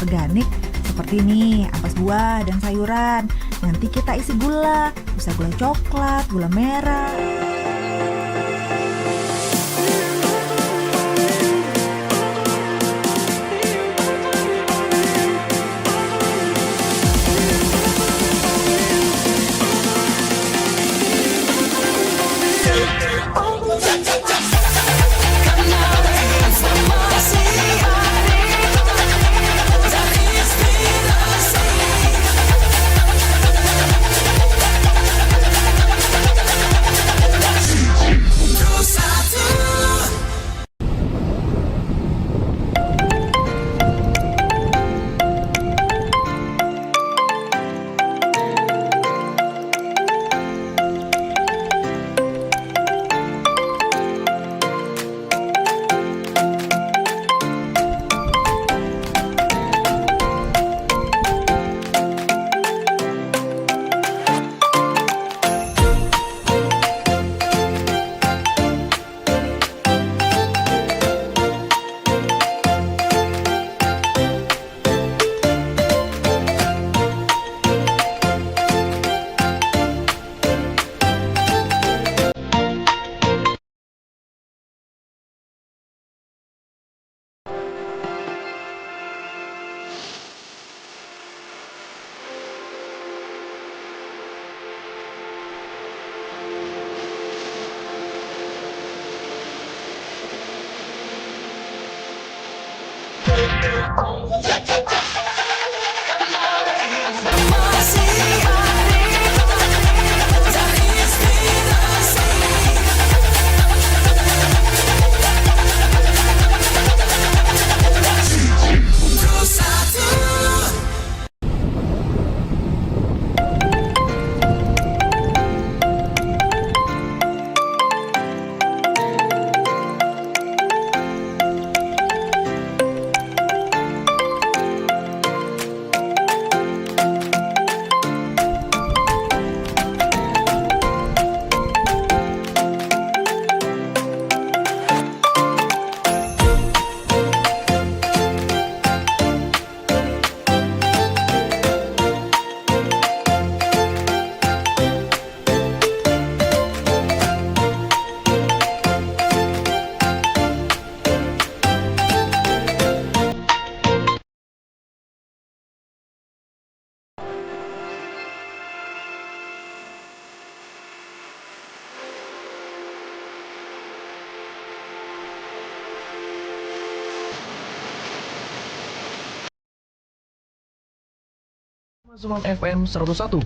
organik seperti nih, ampas buah dan sayuran. Nanti kita isi gula, bisa gula coklat, gula merah. Suman FM 101,2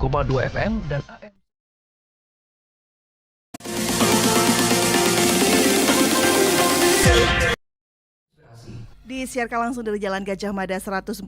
FM dan AM. Disiarkan langsung dari Jalan Gajah Mada 144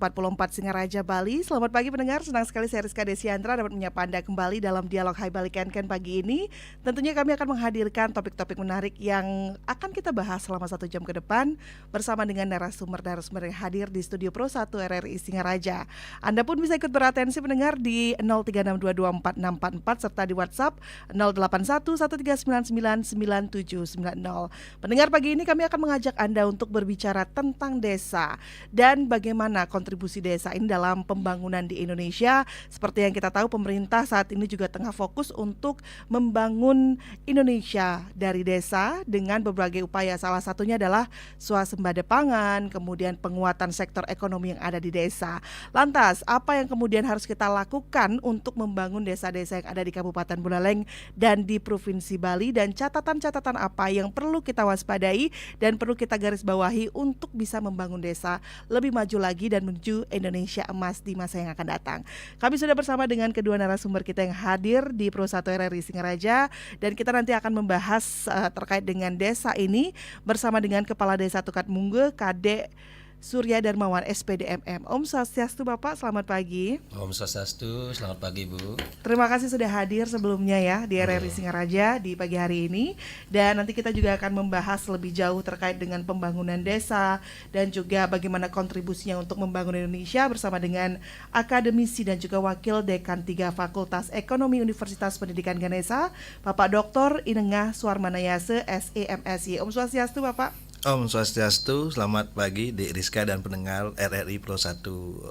Singaraja, Bali. Selamat pagi pendengar, senang sekali saya Rizka Desiandra dapat menyapa Anda kembali dalam dialog Hai Bali Ken pagi ini. Tentunya kami akan menghadirkan topik-topik menarik yang akan kita bahas selama 1 jam ke depan bersama dengan narasumber yang hadir di Studio Pro 1 RRI Singaraja. Anda pun bisa ikut beratensi pendengar di 0362246644 serta di WhatsApp 081139999790. Pendengar pagi ini kami akan mengajak Anda untuk berbicara tentang desa dan bagaimana kontribusi desa ini dalam pembangunan di Indonesia. Seperti yang kita tahu, pemerintah saat ini juga tengah fokus untuk membangun Indonesia dari desa dengan berbagai upaya. Salah satunya adalah swasembada pangan, kemudian penguatan sektor ekonomi yang ada di desa. Lantas, apa yang kemudian harus kita lakukan untuk membangun desa-desa yang ada di Kabupaten Buleleng dan di Provinsi Bali, dan catatan-catatan apa yang perlu kita waspadai dan perlu kita garis bawahi untuk bisa membangun desa lebih maju lagi dan menuju Indonesia emas di masa yang akan datang. Kami sudah bersama dengan kedua narasumber kita yang hadir di Pro 1 RRI Singaraja, dan kita nanti akan membahas terkait dengan desa ini bersama dengan Kepala Desa Tukat Mungge, Kadek Surya Darmawan SPDMM. Om Swastiastu Bapak, selamat pagi. Om Swastiastu, selamat pagi Bu. Terima kasih sudah hadir sebelumnya ya di RRI Singaraja di pagi hari ini. Dan nanti kita juga akan membahas lebih jauh terkait dengan pembangunan desa dan juga bagaimana kontribusinya untuk membangun Indonesia bersama dengan akademisi dan juga Wakil Dekan 3 Fakultas Ekonomi Universitas Pendidikan Ganesha, Bapak Dr. Inengah Suarmanayase SEMSY. Om Swastiastu Bapak. Om Swastiastu, selamat pagi Dek Rizka dan pendengar RRI Pro 1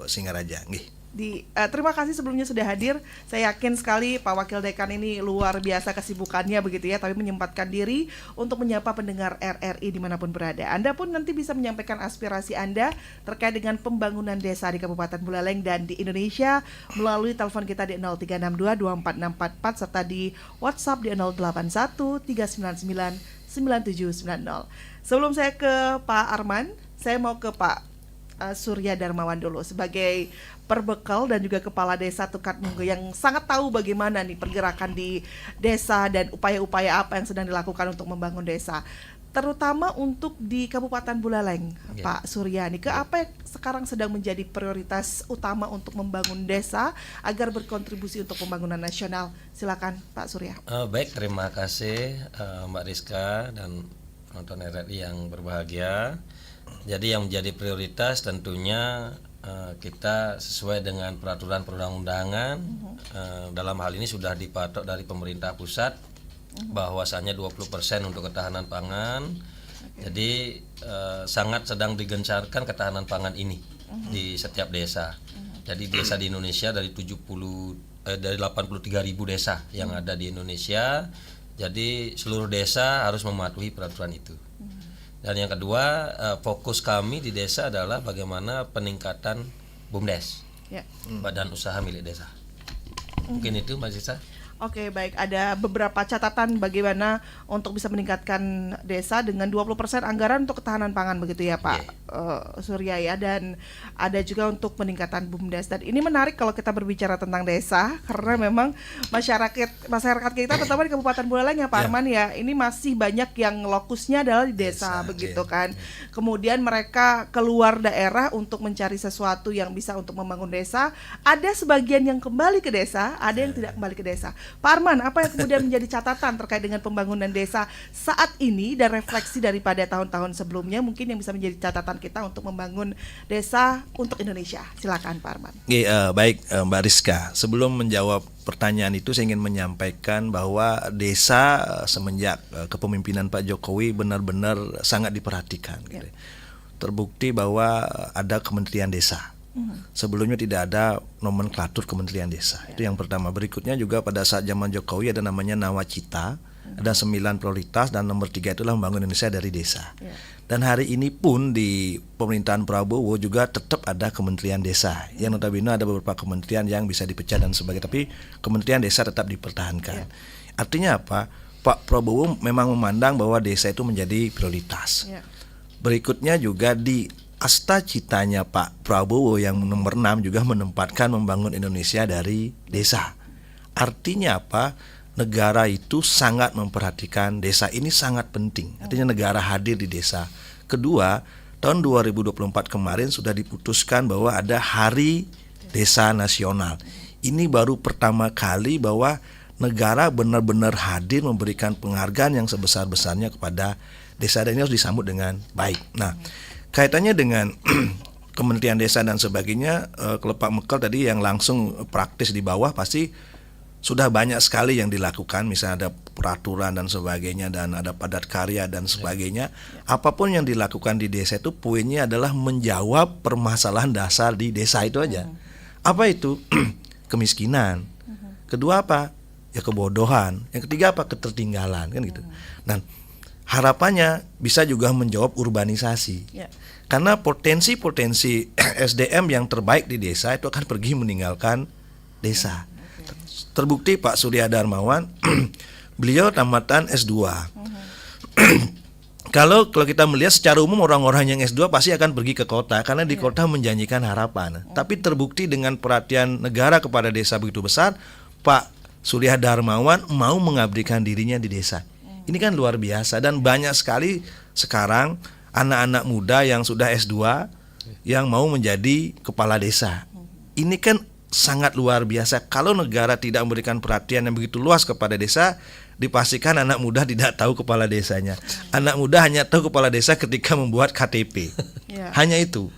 Singaraja. Nggih. Terima kasih sebelumnya sudah hadir. Saya yakin sekali Pak Wakil Dekan ini luar biasa kesibukannya begitu ya, tapi menyempatkan diri untuk menyapa pendengar RRI dimanapun berada. Anda pun nanti bisa menyampaikan aspirasi Anda terkait dengan pembangunan desa di Kabupaten Buleleng dan di Indonesia melalui telepon kita di 0362246444 serta di WhatsApp di 0813999790. Sebelum saya ke Pak Arman, saya mau ke Pak Surya Darmawan dulu sebagai perbekal dan juga kepala desa Tukat Munggo yang sangat tahu bagaimana nih pergerakan di desa dan upaya-upaya apa yang sedang dilakukan untuk membangun desa, terutama untuk di Kabupaten Buleleng. Pak Surya nih, apa yang sekarang sedang menjadi prioritas utama untuk membangun desa agar berkontribusi untuk pembangunan nasional? Silakan Pak Surya. Baik, terima kasih Mbak Rizka dan penonton RRI yang berbahagia. Jadi yang menjadi prioritas tentunya kita sesuai dengan peraturan perundang-undangan, dalam hal ini sudah dipatok dari pemerintah pusat bahwasanya 20% untuk ketahanan pangan. Jadi sangat sedang digencarkan ketahanan pangan ini di setiap desa. Jadi desa di Indonesia dari 83.000 desa yang ada di Indonesia. Jadi seluruh desa harus mematuhi peraturan itu. Dan yang kedua, fokus kami di desa adalah bagaimana peningkatan BUMDes, badan usaha milik desa. Mungkin itu Mbak Sisa. Oke, baik. Ada beberapa catatan bagaimana untuk bisa meningkatkan desa dengan 20% anggaran untuk ketahanan pangan begitu ya Pak Surya ya, dan ada juga untuk peningkatan BUMDes. Dan ini menarik kalau kita berbicara tentang desa karena memang masyarakat kita terutama di Kabupaten Buleleng ya Pak Arman ya, ini masih banyak yang lokusnya adalah di desa begitu kan. Kemudian mereka keluar daerah untuk mencari sesuatu yang bisa untuk membangun desa. Ada sebagian yang kembali ke desa, ada yang tidak kembali ke desa. Pak Arman, apa yang kemudian menjadi catatan terkait dengan pembangunan desa saat ini dan refleksi daripada tahun-tahun sebelumnya mungkin yang bisa menjadi catatan kita untuk membangun desa untuk Indonesia? Silakan Pak Arman. Baik Mbak Rizka, sebelum menjawab pertanyaan itu saya ingin menyampaikan bahwa desa semenjak kepemimpinan Pak Jokowi benar-benar sangat diperhatikan. Gitu. Terbukti bahwa ada Kementerian Desa. Sebelumnya tidak ada nomenklatur Kementerian Desa. Itu yang pertama. Berikutnya juga pada saat zaman Jokowi ada namanya Nawacita, ada 9 prioritas dan nomor 3 itulah membangun Indonesia dari desa. Dan hari ini pun di pemerintahan Prabowo juga tetap ada Kementerian Desa. Yang notabene ada beberapa kementerian yang bisa dipecah dan sebagainya, tapi Kementerian Desa tetap dipertahankan. Artinya apa? Pak Prabowo memang memandang bahwa desa itu menjadi prioritas. Berikutnya juga di asta citanya Pak Prabowo yang nomor 6 juga menempatkan membangun Indonesia dari desa. Artinya apa? Negara itu sangat memperhatikan desa, ini sangat penting. Artinya negara hadir di desa. Kedua, tahun 2024 kemarin sudah diputuskan bahwa ada Hari Desa Nasional. Ini baru pertama kali bahwa negara benar-benar hadir memberikan penghargaan yang sebesar-besarnya kepada desa, dan ini harus disambut dengan baik. Nah, kaitannya dengan Kementerian Desa dan sebagainya, Kelepak Mekal tadi yang langsung praktis di bawah pasti sudah banyak sekali yang dilakukan. Misalnya ada peraturan dan sebagainya, dan ada padat karya dan sebagainya. Apapun yang dilakukan di desa itu poinnya adalah menjawab permasalahan dasar di desa itu aja. Apa itu? Kemiskinan. Kedua apa? Ya kebodohan. Yang ketiga apa? Ketertinggalan, kan gitu. Dan harapannya bisa juga menjawab urbanisasi. Karena potensi-potensi SDM yang terbaik di desa itu akan pergi meninggalkan desa. Terbukti Pak Surya Darmawan, beliau tamatan S2. Kalau kita melihat secara umum orang-orang yang S2 pasti akan pergi ke kota karena di kota menjanjikan harapan. Tapi terbukti dengan perhatian negara kepada desa begitu besar, Pak Surya Darmawan mau mengabdikan dirinya di desa. Ini kan luar biasa, dan banyak sekali sekarang anak-anak muda yang sudah S2 yang mau menjadi kepala desa. Ini kan sangat luar biasa. Kalau negara tidak memberikan perhatian yang begitu luas kepada desa, dipastikan anak muda tidak tahu kepala desanya. Anak muda hanya tahu kepala desa ketika membuat KTP. Hanya itu.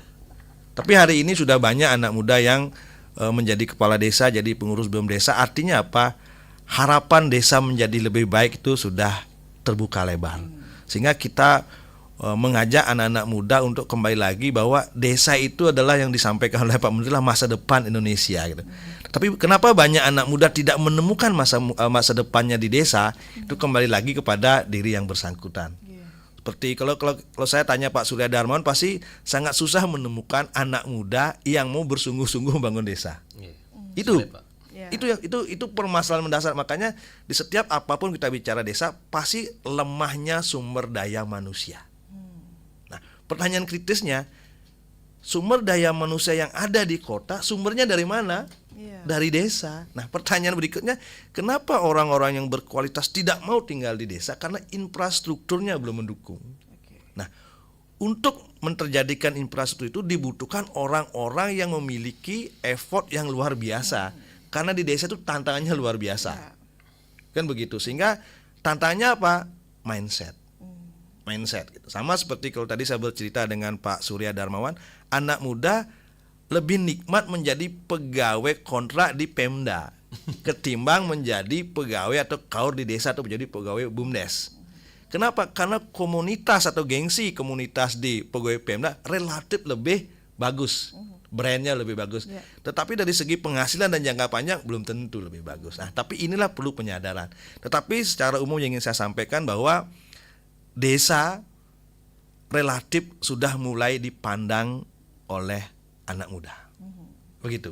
Tapi hari ini sudah banyak anak muda yang menjadi kepala desa, jadi pengurus BUM desa. Artinya apa? Harapan desa menjadi lebih baik itu sudah terbuka lebar. Sehingga kita mengajak anak-anak muda untuk kembali lagi bahwa desa itu adalah yang disampaikan oleh Pak Menteri lah masa depan Indonesia gitu. Tapi kenapa banyak anak muda tidak menemukan masa depannya di desa? Itu kembali lagi kepada diri yang bersangkutan. Seperti kalau saya tanya Pak Surya Darmawan, pasti sangat susah menemukan anak muda yang mau bersungguh-sungguh membangun desa. Itu. Sulit, Pak. Itu permasalahan mendasar. Makanya di setiap apapun kita bicara desa pasti lemahnya sumber daya manusia. Nah, pertanyaan kritisnya, sumber daya manusia yang ada di kota sumbernya dari mana? Dari desa. Nah, pertanyaan berikutnya, kenapa orang-orang yang berkualitas tidak mau tinggal di desa? Karena infrastrukturnya belum mendukung. Nah, untuk menterjadikan infrastruktur itu dibutuhkan orang-orang yang memiliki effort yang luar biasa. Karena di desa itu tantangannya luar biasa. Kan begitu. Sehingga tantangannya apa? Mindset gitu. Sama seperti kalau tadi saya bercerita dengan Pak Surya Darmawan, anak muda lebih nikmat menjadi pegawai kontrak di Pemda ketimbang menjadi pegawai atau kaur di desa atau menjadi pegawai BUMDes. Kenapa? Karena komunitas atau gengsi komunitas di pegawai Pemda relatif lebih bagus, brandnya lebih bagus. Tetapi dari segi penghasilan dan jangka panjang belum tentu lebih bagus. Nah, tapi inilah perlu penyadaran. Tetapi secara umum yang ingin saya sampaikan bahwa desa relatif sudah mulai dipandang oleh anak muda, begitu.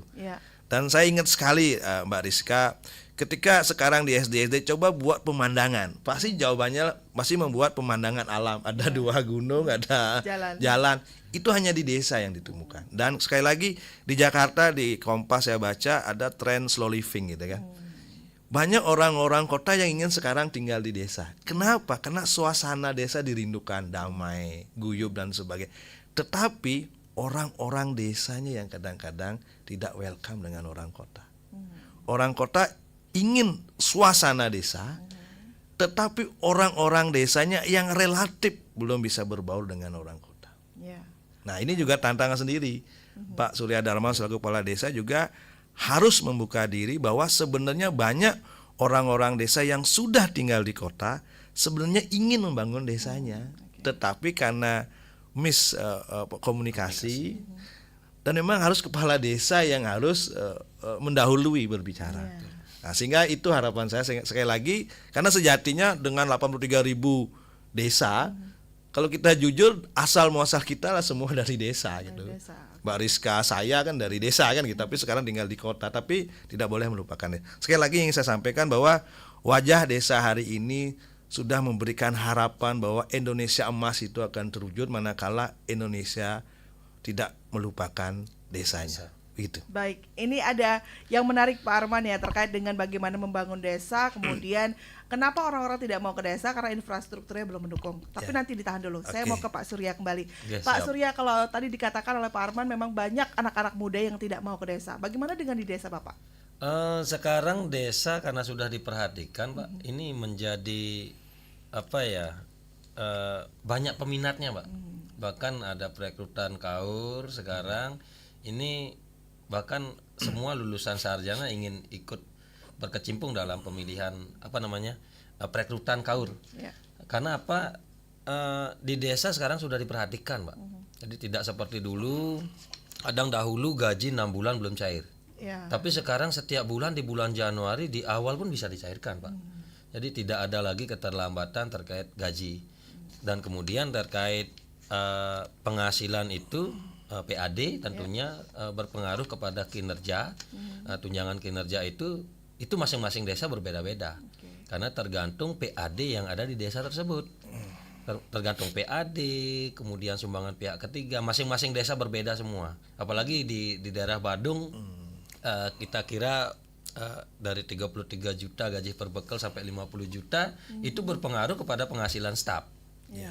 Dan saya ingat sekali Mbak Rizka, ketika sekarang di SD coba buat pemandangan, pasti jawabannya masih membuat pemandangan alam. Ada dua gunung, ada jalan. Itu hanya di desa yang ditemukan. Dan sekali lagi di Jakarta di Kompas saya baca ada tren slow living gitu kan. Banyak orang-orang kota yang ingin sekarang tinggal di desa. Kenapa? Karena suasana desa dirindukan, damai, guyup dan sebagainya. Tetapi orang-orang desanya yang kadang-kadang tidak welcome dengan orang kota. Orang kota ingin suasana desa, tetapi orang-orang desanya yang relatif belum bisa berbaur dengan orang kota. Nah, ini juga tantangan sendiri. Pak Surya Darmawan selaku kepala desa juga harus membuka diri bahwa sebenarnya banyak orang-orang desa yang sudah tinggal di kota sebenarnya ingin membangun desanya, tetapi karena komunikasi dan memang harus kepala desa yang harus mendahului berbicara. Nah, sehingga itu harapan saya sekali lagi, karena sejatinya dengan 83.000 desa, kalau kita jujur asal muasal kita lah semua dari desa gitu. Mbak Rizka, saya kan dari desa kan gitu, tapi sekarang tinggal di kota, tapi tidak boleh melupakannya. Sekali lagi yang saya sampaikan bahwa wajah desa hari ini sudah memberikan harapan bahwa Indonesia emas itu akan terwujud manakala Indonesia tidak melupakan desanya. Gitu. Baik, ini ada yang menarik Pak Arman ya terkait dengan bagaimana membangun desa, kemudian kenapa orang-orang tidak mau ke desa karena infrastrukturnya belum mendukung. Tapi nanti ditahan dulu. Saya mau ke Pak Surya kembali. Pak Surya, kalau tadi dikatakan oleh Pak Arman memang banyak anak-anak muda yang tidak mau ke desa. Bagaimana dengan di desa Bapak? Sekarang desa karena sudah diperhatikan, Pak, ini menjadi banyak peminatnya, Pak. Bahkan ada perekrutan kaur sekarang ini. Bahkan semua lulusan sarjana ingin ikut berkecimpung dalam pemilihan perekrutan kaur. Karena apa? Di desa sekarang sudah diperhatikan, Pak. Jadi tidak seperti dulu, kadang dahulu gaji 6 bulan belum cair. Tapi sekarang setiap bulan di bulan Januari di awal pun bisa dicairkan, Pak. Jadi tidak ada lagi keterlambatan terkait gaji. Dan kemudian terkait penghasilan itu PAD tentunya berpengaruh kepada kinerja. Tunjangan kinerja itu masing-masing desa berbeda-beda. Karena tergantung PAD yang ada di desa tersebut. Tergantung PAD, kemudian sumbangan pihak ketiga, masing-masing desa berbeda semua. Apalagi di daerah Badung, kita kira dari 33 juta gaji per bekal sampai 50 juta itu berpengaruh kepada penghasilan staf.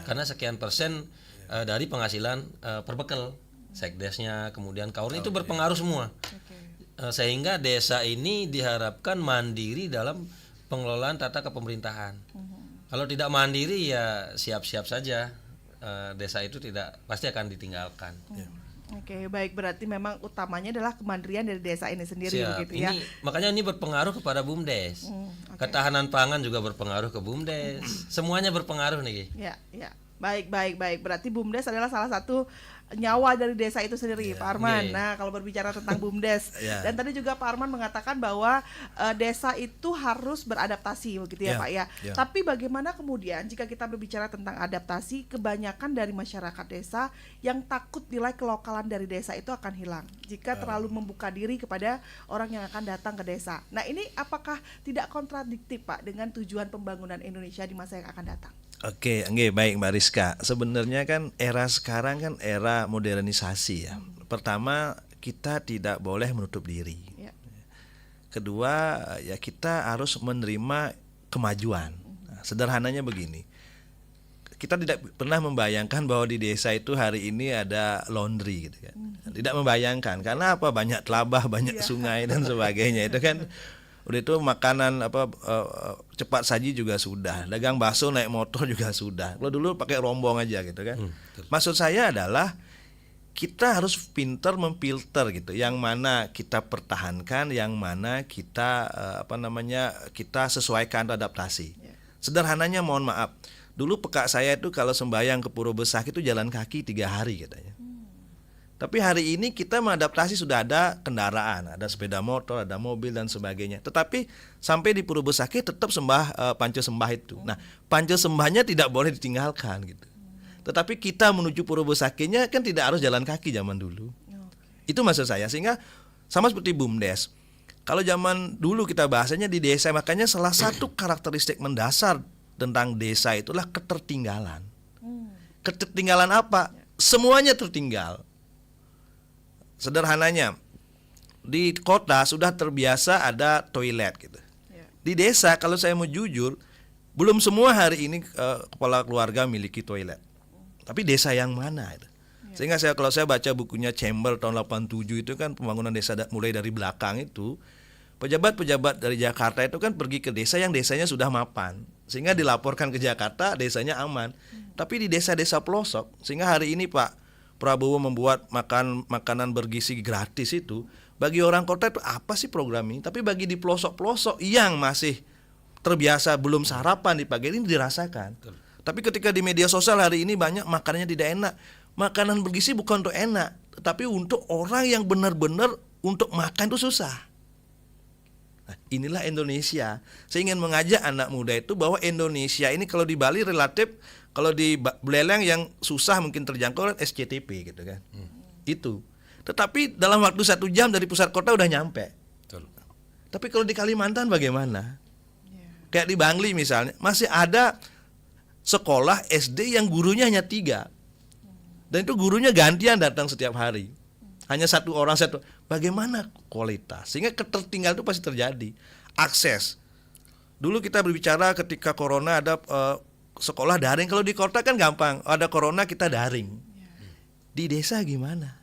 Karena sekian persen dari penghasilan per bekal. Sekdesnya, kemudian kaurnya itu berpengaruh semua. Sehingga desa ini diharapkan mandiri dalam pengelolaan tata kepemerintahan. Kalau tidak mandiri ya siap-siap saja desa itu pasti akan ditinggalkan. Oke, baik, berarti memang utamanya adalah kemandirian dari desa ini sendiri begitu ya. Makanya ini berpengaruh kepada BUMDes. Ketahanan pangan juga berpengaruh ke BUMDes. Semuanya berpengaruh nih. Baik. Berarti BUMDes adalah salah satu nyawa dari desa itu sendiri, Pak Arman. Iya. Nah, kalau berbicara tentang BUMDes, Iya. dan tadi juga Pak Arman mengatakan bahwa desa itu harus beradaptasi, begitu ya, Iya, Pak ya. iya. Tapi bagaimana kemudian jika kita berbicara tentang adaptasi, kebanyakan dari masyarakat desa yang takut nilai kelokalan dari desa itu akan hilang jika terlalu membuka diri kepada orang yang akan datang ke desa. Nah, ini apakah tidak kontradiktif, Pak, dengan tujuan pembangunan Indonesia di masa yang akan datang? Oke, baik Mbak Rizka. Sebenarnya kan era sekarang kan era modernisasi ya. Pertama, kita tidak boleh menutup diri. Ya. Kedua, ya kita harus menerima kemajuan. Nah, sederhananya begini. Kita tidak pernah membayangkan bahwa di desa itu hari ini ada laundry gitu kan. Tidak membayangkan karena apa? Banyak telabah, banyak sungai dan sebagainya. Itu kan udah itu makanan cepat saji juga sudah, dagang bakso naik motor juga sudah. Kalau dulu pakai rombong aja gitu kan. Maksud saya adalah kita harus pintar memfilter gitu, yang mana kita pertahankan, yang mana kita kita sesuaikan adaptasi. Sederhananya mohon maaf, dulu pekak saya itu kalau sembahyang ke Puro Besaki itu jalan kaki 3 hari katanya. Tapi hari ini kita mengadaptasi, sudah ada kendaraan, ada sepeda motor, ada mobil dan sebagainya. Tetapi sampai di Puro Besaki tetap panca sembah itu. Nah, panca sembahnya tidak boleh ditinggalkan gitu. Tetapi kita menuju Puro Besakinya kan tidak harus jalan kaki zaman dulu. Itu maksud saya, sehingga sama seperti BUMDes. Kalau zaman dulu kita bahasanya di desa, makanya salah satu karakteristik mendasar tentang desa itulah ketertinggalan. Ketertinggalan apa? Semuanya tertinggal. Sederhananya, di kota sudah terbiasa ada toilet gitu. Di desa kalau saya mau jujur, belum semua hari ini kepala keluarga miliki toilet. Tapi desa yang mana itu? Sehingga kalau saya baca bukunya Chamber tahun 87 itu kan pembangunan desa mulai dari belakang itu, pejabat-pejabat dari Jakarta itu kan pergi ke desa yang desanya sudah mapan, sehingga dilaporkan ke Jakarta desanya aman. Tapi di desa-desa pelosok, sehingga hari ini Pak Prabowo membuat makanan bergizi gratis itu, bagi orang kota itu apa sih program ini? Tapi bagi di pelosok-pelosok yang masih terbiasa belum sarapan di pagi ini dirasakan. Tapi ketika di media sosial hari ini banyak makanannya tidak enak. Makanan bergizi bukan untuk enak, tetapi untuk orang yang benar-benar untuk makan itu susah. Nah, inilah Indonesia. Saya ingin mengajak anak muda itu bahwa Indonesia ini kalau di Bali relatif, kalau di Buleleng yang susah mungkin terjangkau SCTP gitu kan. Itu. Tetapi dalam waktu 1 jam dari pusat kota udah nyampe. Betul. Tapi kalau di Kalimantan bagaimana? Kayak di Bangli misalnya, masih ada sekolah SD yang gurunya hanya 3. Dan itu gurunya gantian datang setiap hari. Hanya satu orang. Bagaimana kualitas? Sehingga ketertinggalan itu pasti terjadi. Akses. Dulu kita berbicara ketika corona ada sekolah daring. Kalau di kota kan gampang, ada corona kita daring. Di desa gimana?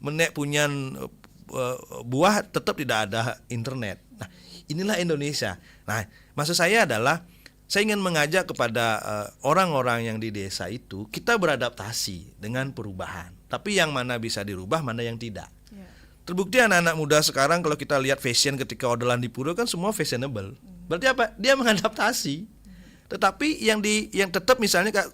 Menek punya buah tetap tidak ada internet. Nah, inilah Indonesia. Nah, maksud saya adalah saya ingin mengajak kepada orang-orang yang di desa itu, kita beradaptasi dengan perubahan. Tapi yang mana bisa dirubah, mana yang tidak. Terbukti anak-anak muda sekarang kalau kita lihat fashion ketika ordelan di Puro kan semua fashionable. Berarti apa? Dia mengadaptasi. Tetapi yang tetap misalnya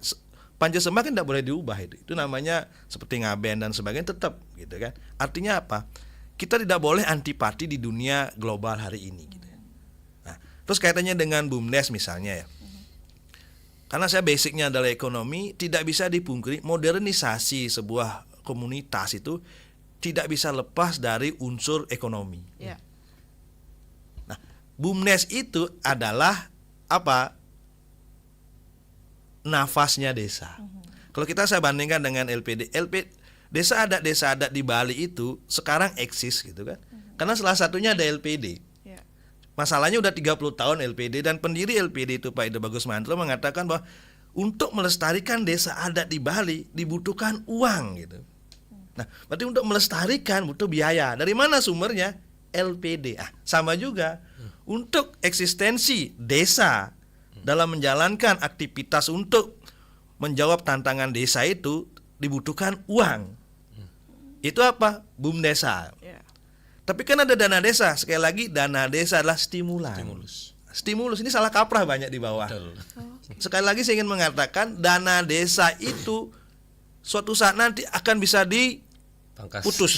panca sembah kan tidak boleh diubah itu. Itu namanya seperti ngaben dan sebagainya tetap gitu kan. Artinya apa? Kita tidak boleh antipati di dunia global hari ini gitu. Nah, terus kaitannya dengan BUMDes misalnya ya. Karena saya basicnya adalah ekonomi, tidak bisa dipungkiri modernisasi sebuah komunitas itu tidak bisa lepas dari unsur ekonomi. Nah, BUMDes itu adalah apa? Nafasnya desa. Kalau saya bandingkan dengan LPD, desa adat di Bali itu sekarang eksis gitu kan. Karena salah satunya ada LPD. Masalahnya udah 30 tahun LPD, dan pendiri LPD itu Pak Ida Bagus Mantlo mengatakan bahwa untuk melestarikan desa adat di Bali dibutuhkan uang gitu. Nah, berarti untuk melestarikan butuh biaya. Dari mana sumbernya? LPD. Sama juga. Untuk eksistensi desa dalam menjalankan aktivitas untuk menjawab tantangan desa itu dibutuhkan uang. Itu apa? BUMDesa. Tapi kan ada dana desa. Sekali lagi, dana desa adalah stimulus. stimulus. Ini salah kaprah banyak di bawah. Betul. Sekali lagi saya ingin mengatakan dana desa itu suatu saat nanti akan bisa Pangkas. diputus.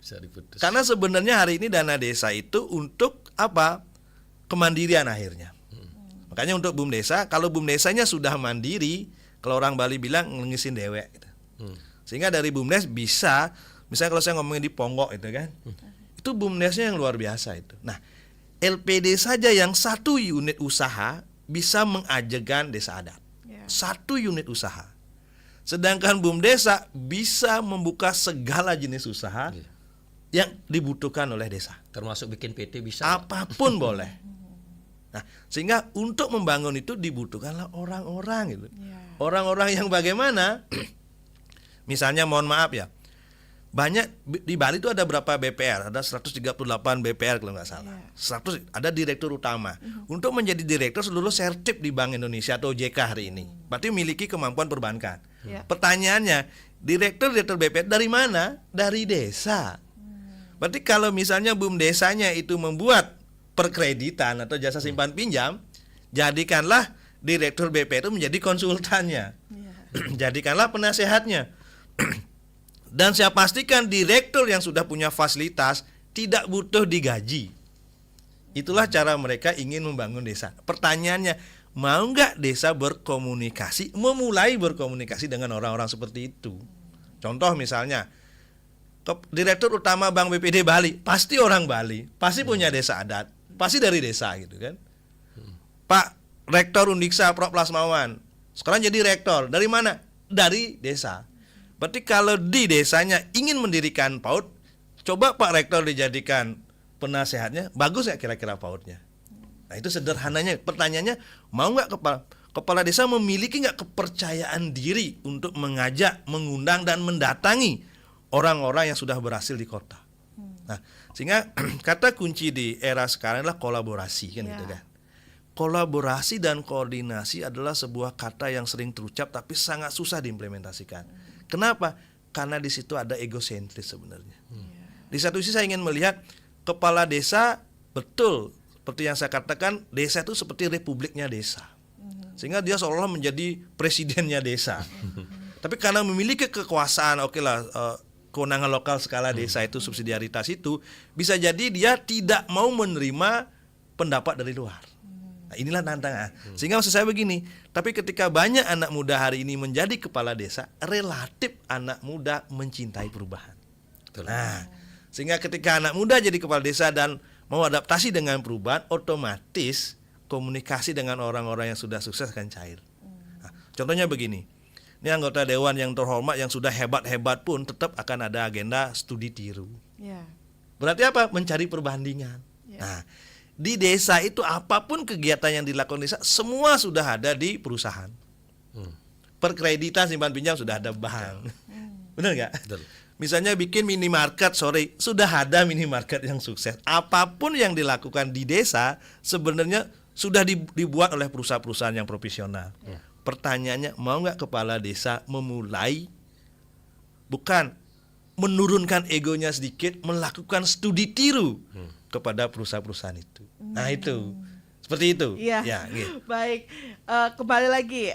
Bisa diputus. Karena sebenarnya hari ini dana desa itu untuk apa? Kemandirian akhirnya. Makanya untuk BUMDesa, kalau BUMDesanya sudah mandiri, kalau orang Bali bilang ngisin dewek gitu. Sehingga dari BUMDes bisa, misalnya kalau saya ngomongin di Ponggok itu kan, itu BUMDesnya yang luar biasa itu. Nah, LPD saja yang satu unit usaha bisa mengajegan desa adat. Ya. Satu unit usaha. Sedangkan BUMDesa bisa membuka segala jenis usaha yang dibutuhkan oleh desa. Termasuk bikin PT bisa. Apapun boleh. Nah, sehingga untuk membangun itu dibutuhkanlah orang-orang gitu. Ya. Orang-orang yang bagaimana? Misalnya mohon maaf ya. Banyak di Bali itu ada berapa BPR? Ada 138 BPR kalau nggak salah. 100 ada direktur utama. Untuk menjadi direktur seluruh sertip di Bank Indonesia atau OJK hari ini. Berarti memiliki kemampuan perbankan. Ya. Pertanyaannya, direktur BPR dari mana? Dari desa. Berarti kalau misalnya BUMDesanya itu membuat perkreditan atau jasa simpan pinjam, jadikanlah direktur BPR itu menjadi konsultannya. Jadikanlah penasehatnya. Dan saya pastikan direktur yang sudah punya fasilitas tidak butuh digaji. Itulah cara mereka ingin membangun desa. Pertanyaannya, mau nggak desa berkomunikasi, memulai berkomunikasi dengan orang-orang seperti itu? Contoh misalnya, direktur utama Bank BPD Bali, pasti orang Bali, pasti punya desa adat, pasti dari desa gitu kan. Pak Rektor Undiksa Prof. Plasmawan, sekarang jadi rektor, dari mana? Dari desa. Berarti kalau di desanya ingin mendirikan PAUD, coba Pak Rektor dijadikan penasehatnya, bagus nggak kira-kira PAUDnya? Nah itu sederhananya. Pertanyaannya, mau nggak kepala desa memiliki nggak kepercayaan diri untuk mengajak, mengundang dan mendatangi orang-orang yang sudah berhasil di kota? Nah, sehingga kata kunci di era sekarang adalah kolaborasi kan gitu kan. Kolaborasi dan koordinasi adalah sebuah kata yang sering terucap tapi sangat susah diimplementasikan. Kenapa? Karena di situ ada egosentris sebenarnya. Di satu sisi saya ingin melihat kepala desa betul seperti yang saya katakan, desa itu seperti republiknya desa. Sehingga dia seolah-olah menjadi presidennya desa. Tapi karena memiliki kekuasaan, oke lah, kewenangan lokal skala desa itu, subsidiaritas itu, bisa jadi dia tidak mau menerima pendapat dari luar. Nah, inilah tantangan. Sehingga maksud saya begini, tapi ketika banyak anak muda hari ini menjadi kepala desa, relatif anak muda mencintai perubahan. Betul. Nah, sehingga ketika anak muda jadi kepala desa dan mau adaptasi dengan perubahan, otomatis komunikasi dengan orang-orang yang sudah sukses akan cair. Nah, contohnya begini, ini anggota dewan yang terhormat yang sudah hebat-hebat pun tetap akan ada agenda studi tiru. Ya. Berarti apa? Mencari perbandingan. Ya. Nah, di desa itu apapun kegiatan yang dilakukan desa, semua sudah ada di perusahaan. Perkreditan simpan pinjam sudah ada bank. Benar nggak? Betul. Misalnya bikin minimarket, sudah ada minimarket yang sukses. Apapun yang dilakukan di desa sebenarnya sudah dibuat oleh perusahaan-perusahaan yang profesional. Pertanyaannya, mau nggak kepala desa memulai, bukan menurunkan egonya sedikit, melakukan studi tiru kepada perusahaan-perusahaan itu. Nah itu, seperti itu. Iya. Ya, gitu. Baik, kembali lagi,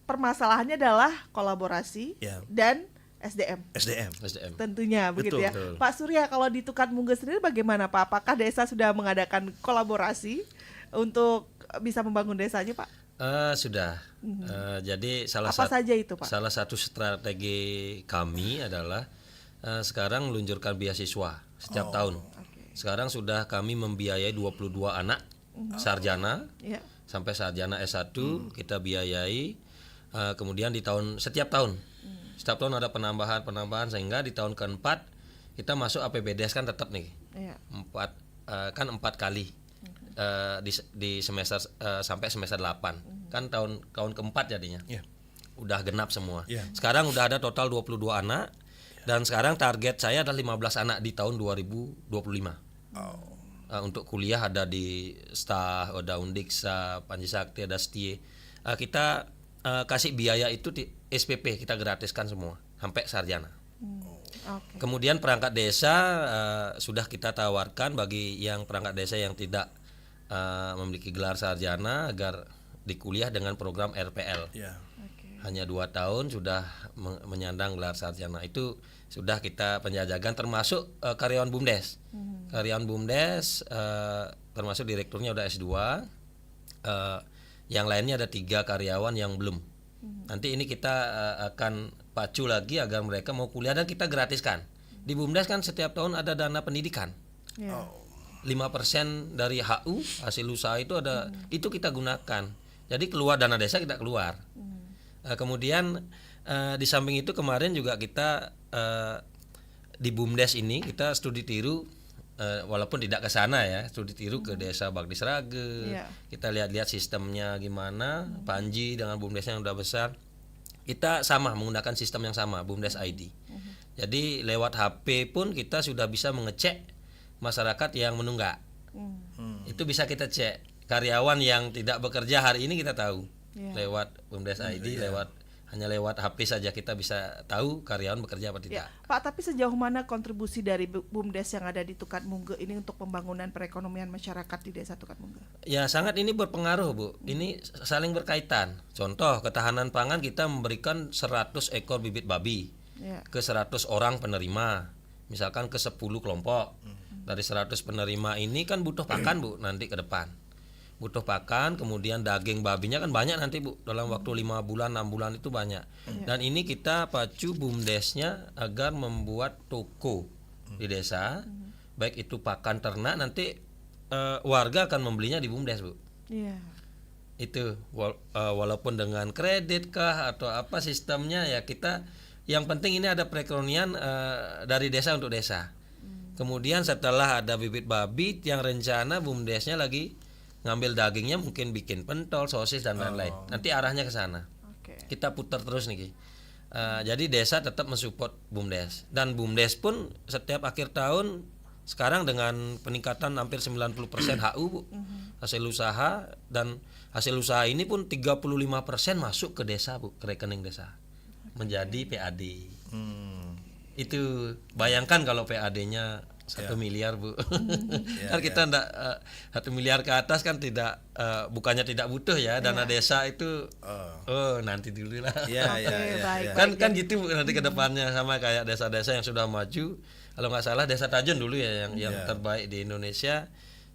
permasalahannya adalah kolaborasi Ya. dan SDM. SDM. Tentunya begitu Betul, ya. betul. Pak Surya, kalau di Tukan Munggas sendiri bagaimana Pak? Apakah desa sudah mengadakan kolaborasi untuk bisa membangun desanya Pak? Sudah. Jadi Apa saja itu Pak? salah satu strategi kami adalah sekarang meluncurkan beasiswa setiap tahun. Sekarang sudah kami membiayai 22 anak sarjana Ya. sampai sarjana S1 kita biayai. Kemudian di setiap tahun ada penambahan sehingga di tahun keempat kita masuk APBDes kan tetap nih. Ya. 4 kali di semester sampai semester 8 kan tahun keempat jadinya. Udah genap semua. Sekarang udah ada total 22 anak dan sekarang target saya adalah 15 anak di tahun 2025. Untuk kuliah ada di STA, ada Undiksa, Panji Sakti, ada STIE. Kita kasih biaya itu di SPP, kita gratiskan semua sampai sarjana. Oke. Kemudian perangkat desa sudah kita tawarkan bagi yang perangkat desa yang tidak memiliki gelar sarjana agar dikuliah dengan program RPL. Ya. Hanya 2 tahun sudah menyandang gelar sarjana. Itu sudah kita penjajakan, termasuk karyawan BUMDes. Karyawan BUMDes termasuk direkturnya udah S2. Yang lainnya ada 3 karyawan yang belum. Nanti ini kita akan pacu lagi agar mereka mau kuliah dan kita gratiskan. Di BUMDes kan setiap tahun ada dana pendidikan. Ya. 5% dari HU hasil usaha itu ada, itu kita gunakan. Jadi keluar dana desa kita keluar. Kemudian di samping itu kemarin juga kita di BUMDes ini kita studi tiru, walaupun tidak ke sana ya, studi tiru ke desa Bagdi Srage. Iya. Kita lihat-lihat sistemnya gimana, Panji dengan BUMDes yang udah besar. Kita sama menggunakan sistem yang sama, BUMDes ID. Jadi lewat HP pun kita sudah bisa mengecek masyarakat yang menunggak. Itu bisa kita cek. Karyawan yang tidak bekerja hari ini kita tahu. Iya. Lewat BUMDes ID, hanya lewat HP saja kita bisa tahu karyawan bekerja apa tidak. Ya, Pak, tapi sejauh mana kontribusi dari BUMDes yang ada di Tukat Mungge ini untuk pembangunan perekonomian masyarakat di Desa Tukat Mungge? Ya sangat ini berpengaruh Bu. Ini saling berkaitan. Contoh ketahanan pangan kita memberikan 100 ekor bibit babi Ya. ke 100 orang penerima. Misalkan ke 10 kelompok. Dari 100 penerima ini kan butuh pakan Bu nanti ke depan. Butuh pakan, kemudian daging babinya kan banyak nanti Bu. Dalam waktu 5 bulan, 6 bulan itu banyak. Dan ini kita pacu BUMDesnya agar membuat toko di desa. Baik itu pakan ternak, nanti warga akan membelinya di BUMDes Bu. Iya. Itu walaupun dengan kredit kah atau apa sistemnya ya kita, yang penting ini ada perekonomian dari desa untuk desa. Kemudian setelah ada bibit babi, yang rencana BUMDesnya lagi ngambil dagingnya, mungkin bikin pentol, sosis dan lain-lain. Nanti arahnya ke sana. Oke. Kita putar terus nih Ki. Jadi desa tetap mensupport BUMDes, dan BUMDes pun setiap akhir tahun sekarang dengan peningkatan hampir 90% HU Bu. Hasil usaha, dan hasil usaha ini pun 35% masuk ke desa Bu, ke rekening desa. Menjadi PAD. Itu bayangkan kalau PAD-nya 1 miliar Bu. Kan kita enggak 1 miliar ke atas kan tidak, bukannya tidak butuh ya dana desa itu. Nanti dulu lah. Baik. Kan gitu Bu, nanti ke depannya sama kayak desa-desa yang sudah maju. Kalau nggak salah Desa Tajun dulu ya yang terbaik di Indonesia.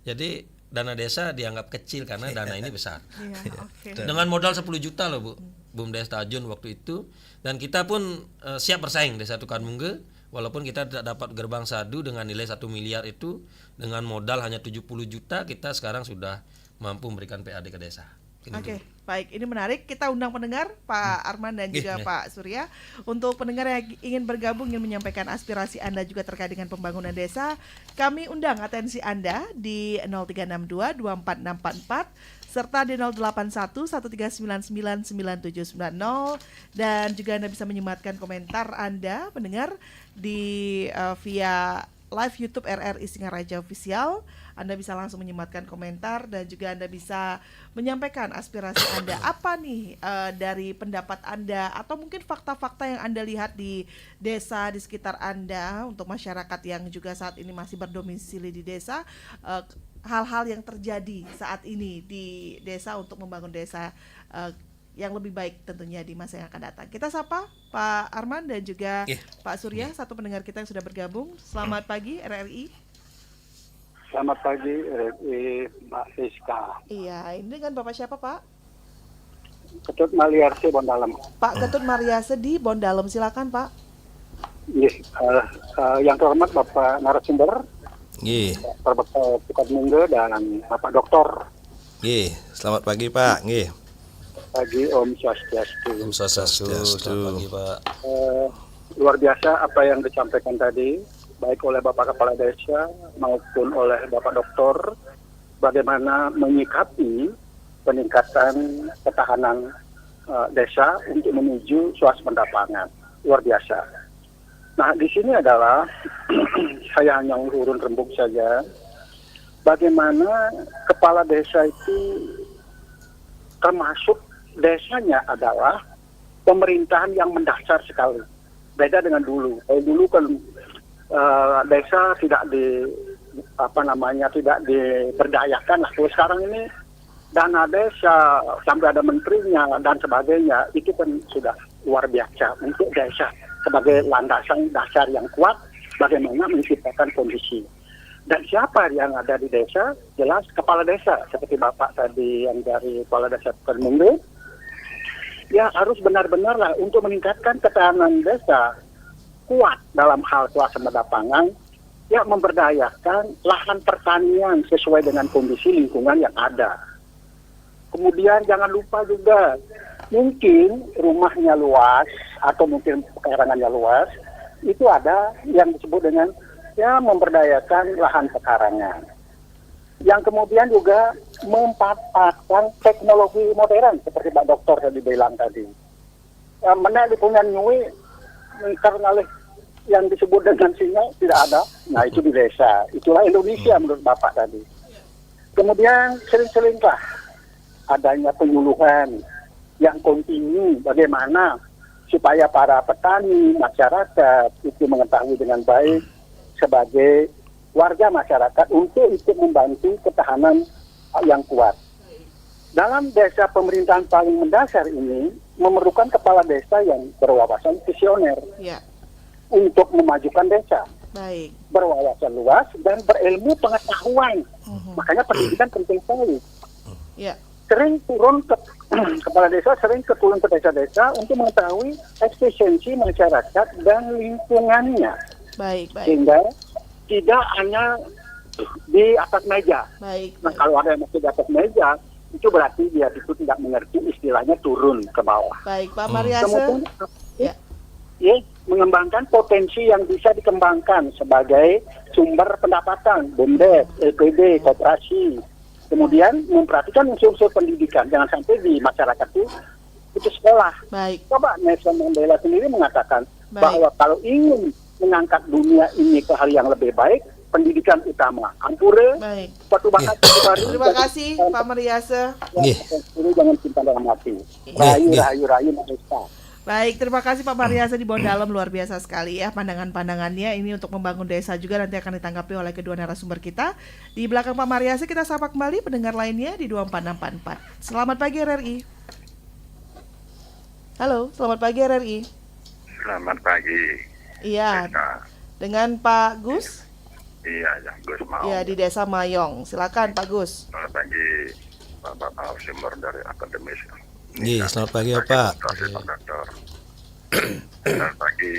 Jadi dana desa dianggap kecil karena dana ini besar. Iya, oke. Dengan modal 10 juta loh Bu, BUMDes Tajun waktu itu. Dan kita pun siap bersaing Desa Tukat Mungge. Walaupun kita tidak dapat gerbang sadu dengan nilai 1 miliar itu, dengan modal hanya 70 juta kita sekarang sudah mampu memberikan PAD ke desa. Oke, baik. Ini menarik. Kita undang pendengar Pak Arman dan juga Pak Surya. Untuk pendengar yang ingin bergabung, ingin menyampaikan aspirasi Anda juga terkait dengan pembangunan desa, kami undang atensi Anda di 0362 24644 serta di 081 1399 9790, dan juga Anda bisa menyematkan komentar Anda pendengar di via live YouTube RRI Singaraja Official. Anda bisa langsung menyematkan komentar dan juga Anda bisa menyampaikan aspirasi Anda. Apa nih dari pendapat Anda atau mungkin fakta-fakta yang Anda lihat di desa di sekitar Anda, untuk masyarakat yang juga saat ini masih berdomisili di desa, hal-hal yang terjadi saat ini di desa untuk membangun desa yang lebih baik tentunya di masa yang akan datang. Kita sapa Pak Arman dan juga Pak Surya, satu pendengar kita yang sudah bergabung. Selamat pagi RRI. Selamat pagi RRI Mbak Rizka. Iya, ini dengan Bapak siapa Pak? Ketut Maliarse Bondalem. Pak Ketut Mariase di Bondalem, silakan Pak. Yang terhormat Bapak narasumber, Bapak Tukat Mungge dan Bapak Doktor. Selamat pagi Pak. Pagi Om Swastiastu. Om Swastiastu. Selamat pagi Pak. Luar biasa apa yang disampaikan tadi, baik oleh Bapak Kepala Desa maupun oleh Bapak Doktor, bagaimana menyikapi peningkatan ketahanan desa untuk menuju swasembada pangan. Luar biasa. Nah, di sini adalah saya hanya urun rembuk saja. Bagaimana kepala desa itu, termasuk desanya adalah pemerintahan yang mendasar sekali. Beda dengan dulu. Kalau dulu kan desa tidak tidak diberdayakan lah. Kalau sekarang ini dana desa sampai ada menterinya dan sebagainya, itu kan sudah luar biasa untuk desa sebagai landasan dasar yang kuat bagaimana menciptakan kondisi. Dan siapa yang ada di desa? Jelas kepala desa, seperti Bapak tadi yang dari kepala desa Permungge. Ya harus benar-benar lah untuk meningkatkan ketahanan desa kuat dalam hal swasembada pangan, ya memberdayakan lahan pertanian sesuai dengan kondisi lingkungan yang ada. Kemudian jangan lupa juga, mungkin rumahnya luas atau mungkin pekarangannya luas, itu ada yang disebut dengan ya memberdayakan lahan pekarangan. Yang kemudian juga memanfaatkan teknologi modern seperti Pak Dokter tadi bilang tadi. Mana di punya nyui karena yang disebut dengan sinyal tidak ada. Nah itu di desa. Itulah Indonesia menurut Bapak tadi. Kemudian sering-seringlah adanya penyuluhan yang kontinu bagaimana supaya para petani, masyarakat itu mengetahui dengan baik sebagai warga masyarakat untuk ikut membantu ketahanan yang kuat. Dalam desa pemerintahan paling mendasar ini memerlukan kepala desa yang berwawasan visioner. Ya. Untuk memajukan desa, Baik. berwawasan luas dan berilmu pengetahuan. Makanya pendidikan penting sekali. Ya. Sering turun ke kepala desa, sering turun ke desa-desa untuk mengetahui efisiensi masyarakat dan lingkungannya, Baik. sehingga tidak hanya di atas meja. Baik. Nah kalau ada yang masih di atas meja, itu berarti dia itu tidak mengerti istilahnya turun ke bawah. Baik, Pak Mariase. Kemudian Ya. ya, mengembangkan potensi yang bisa dikembangkan sebagai sumber pendapatan, BUMDes, LPD, koperasi. Kemudian memperhatikan unsur-unsur pendidikan, jangan sampai di masyarakat itu putus sekolah. Baik. Coba Nelson Mandela sendiri mengatakan Baik. bahwa kalau ingin mengangkat dunia ini ke hal yang lebih baik, pendidikan utama. Ampure, Baik. suatu bakat baru. Terima kasih Pak Mariase. Jangan cinta dalam hati. Rayu, Manusia. Baik, terima kasih Pak Mariase di Bondalem, luar biasa sekali ya pandangan-pandangannya ini untuk membangun desa juga nanti akan ditanggapi oleh kedua narasumber kita. Di belakang Pak Mariase kita sapa kembali pendengar lainnya di 24644. Selamat pagi RRI. Halo, selamat pagi RRI. Selamat pagi. Iya, Nah, dengan Pak Gus. iya, ya, Gus mau. Ya, di Desa Mayong. Silakan Pak Gus. Selamat pagi, Bapak narasumber dari akademis. Iya, selamat pagi ya Pak. Pak Dokter. Selamat pagi,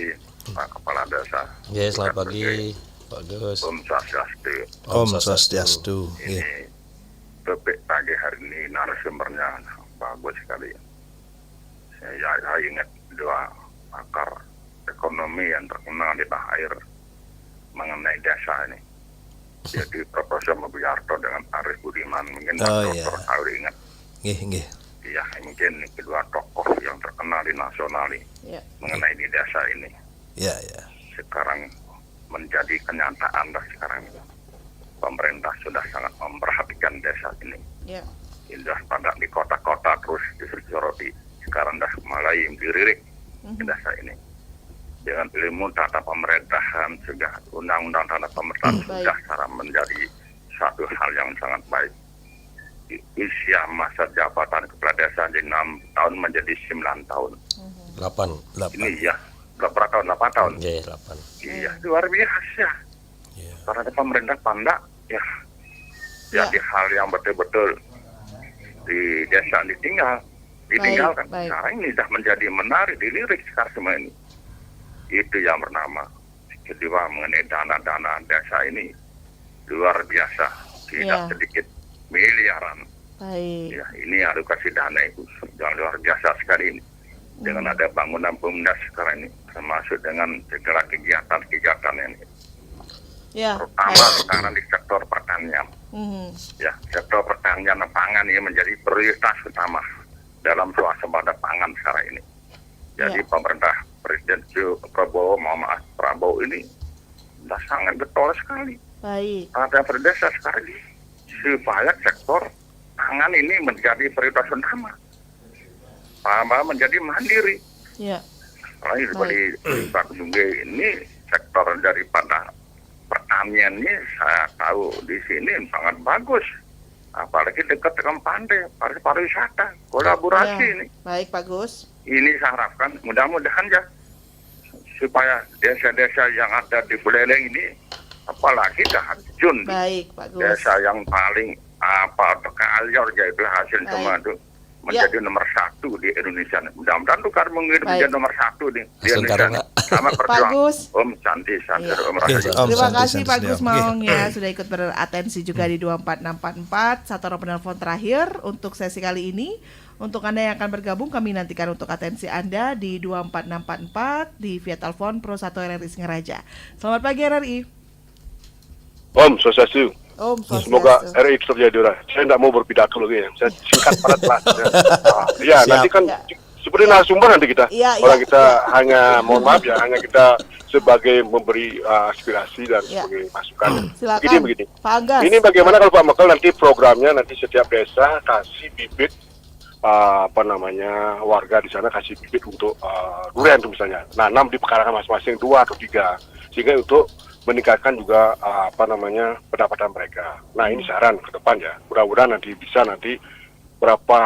Pak Kepala Desa. Ya, selamat pagi Pak Gus. Om Swastiastu. Om Swastiastu. Ini topik pagi hari ini narasumbernya bagus sekali. Saya ingat dua pakar ekonomi yang terkenal di tanah air mengenai desa ini. Jadi Profesor Mobiarto dengan Arif Budiman, mungkin Oh, Dokter iya. tahu ingat. Nggih. Ya, mungkin kedua tokoh yang terkenal di nasional ini Ya. mengenai di desa ini. Ya. Sekarang menjadi kenyataan dah sekarang ini. Pemerintah sudah sangat memperhatikan desa ini. Ya. Sudah pada di kota-kota terus disoroti. Sekarang dah mulai diririk di desa ini. Dengan ilmu tata pemerintahan, sudah undang-undang tata pemerintahan Baik. sudah cara menjadi satu hal yang sangat baik. Usia masa jabatan kepala desa di 6 tahun menjadi 9 tahun. 8. Ini ya, berapa tahun? 8 tahun. Ya, 8. Iya, luar biasa. Iya. Karena pemerintah pandang ya, Ya. jadi hal yang betul-betul di desa ditinggalkan. Baik. Sekarang ini sudah menjadi menarik, dilirik sekarang semua ini. Itu yang pertama. Kedua, mengenai dana-dana desa ini luar biasa, tidak Ya. sedikit miliaran. Baik. Ya, ini alokasi dana itu yang luar biasa sekali ini. Dengan ada bangunan BUMDes sekarang ini, termasuk dengan segala kegiatan-kegiatan ini. Ya. Terutama sekarang di sektor pertanian. Mhm. Ya, sektor pertanian dan pangan ini menjadi prioritas utama dalam swasembada pangan sekarang ini. Jadi Ya. pemerintah Presiden Prabowo ini sudah sangat getol sekali. Baik. Ada berdesa sekarang ini supaya sektor pangan ini menjadi prioritas utama. Menjadi mandiri. Ya. Karena seperti Pak Dungge ini sektor daripada pertanian ini saya tahu di sini sangat bagus. Apalagi dekat dengan pantai, pariwisata, kolaborasi Ya, ini. baik Pak Gus. Ini saya harapkan mudah-mudahan ya supaya desa-desa yang ada di Buleleng ini, apalagi Dahajun, Baik Pak Gus. desa yang paling terkalir yaitu hasil Baik. cuma itu menjadi nomor 1 di Indonesia. Mudah-mudahan tukar menjadi Baik. menjadi nomor 1 di Hasil Indonesia. karung, Pak. Sama perjuangan. Gus. Om Santi, Santi, Iya. Om Oke, Rahayu. Om Terima Santi, kasih Santi, Pak Gus Santi. Maung ya sudah ikut beratensi juga di 24644. Satu orang penelpon terakhir untuk sesi kali ini. Untuk Anda yang akan bergabung, kami nantikan untuk atensi Anda di 24644 di via telepon Pro 1 RRI Singaraja. Selamat pagi RRI. Om, Swastiastu. Om Semoga Swastiastu. RI tetap jadi juara. Saya tidak mau berpidato lagi ya. Saya singkat padat lah. Ya, Siap. nanti kan Ya. seperti narasumber nanti kita. Iya, Orang iya. kita hanya, mohon maaf ya, hanya kita sebagai memberi aspirasi dan Ya. sebagai masukan. Silakan. Begini. Pak Anggas. Ini bagaimana kalau Pak Mekal nanti programnya nanti setiap desa kasih bibit warga di sana kasih bibit untuk durian tuh misalnya. Nanam di pekarangan masing-masing 2 atau 3 sehingga untuk meningkatkan juga pendapatan mereka. Nah, ini saran ke depan ya. Mudah-mudahan nanti bisa berapa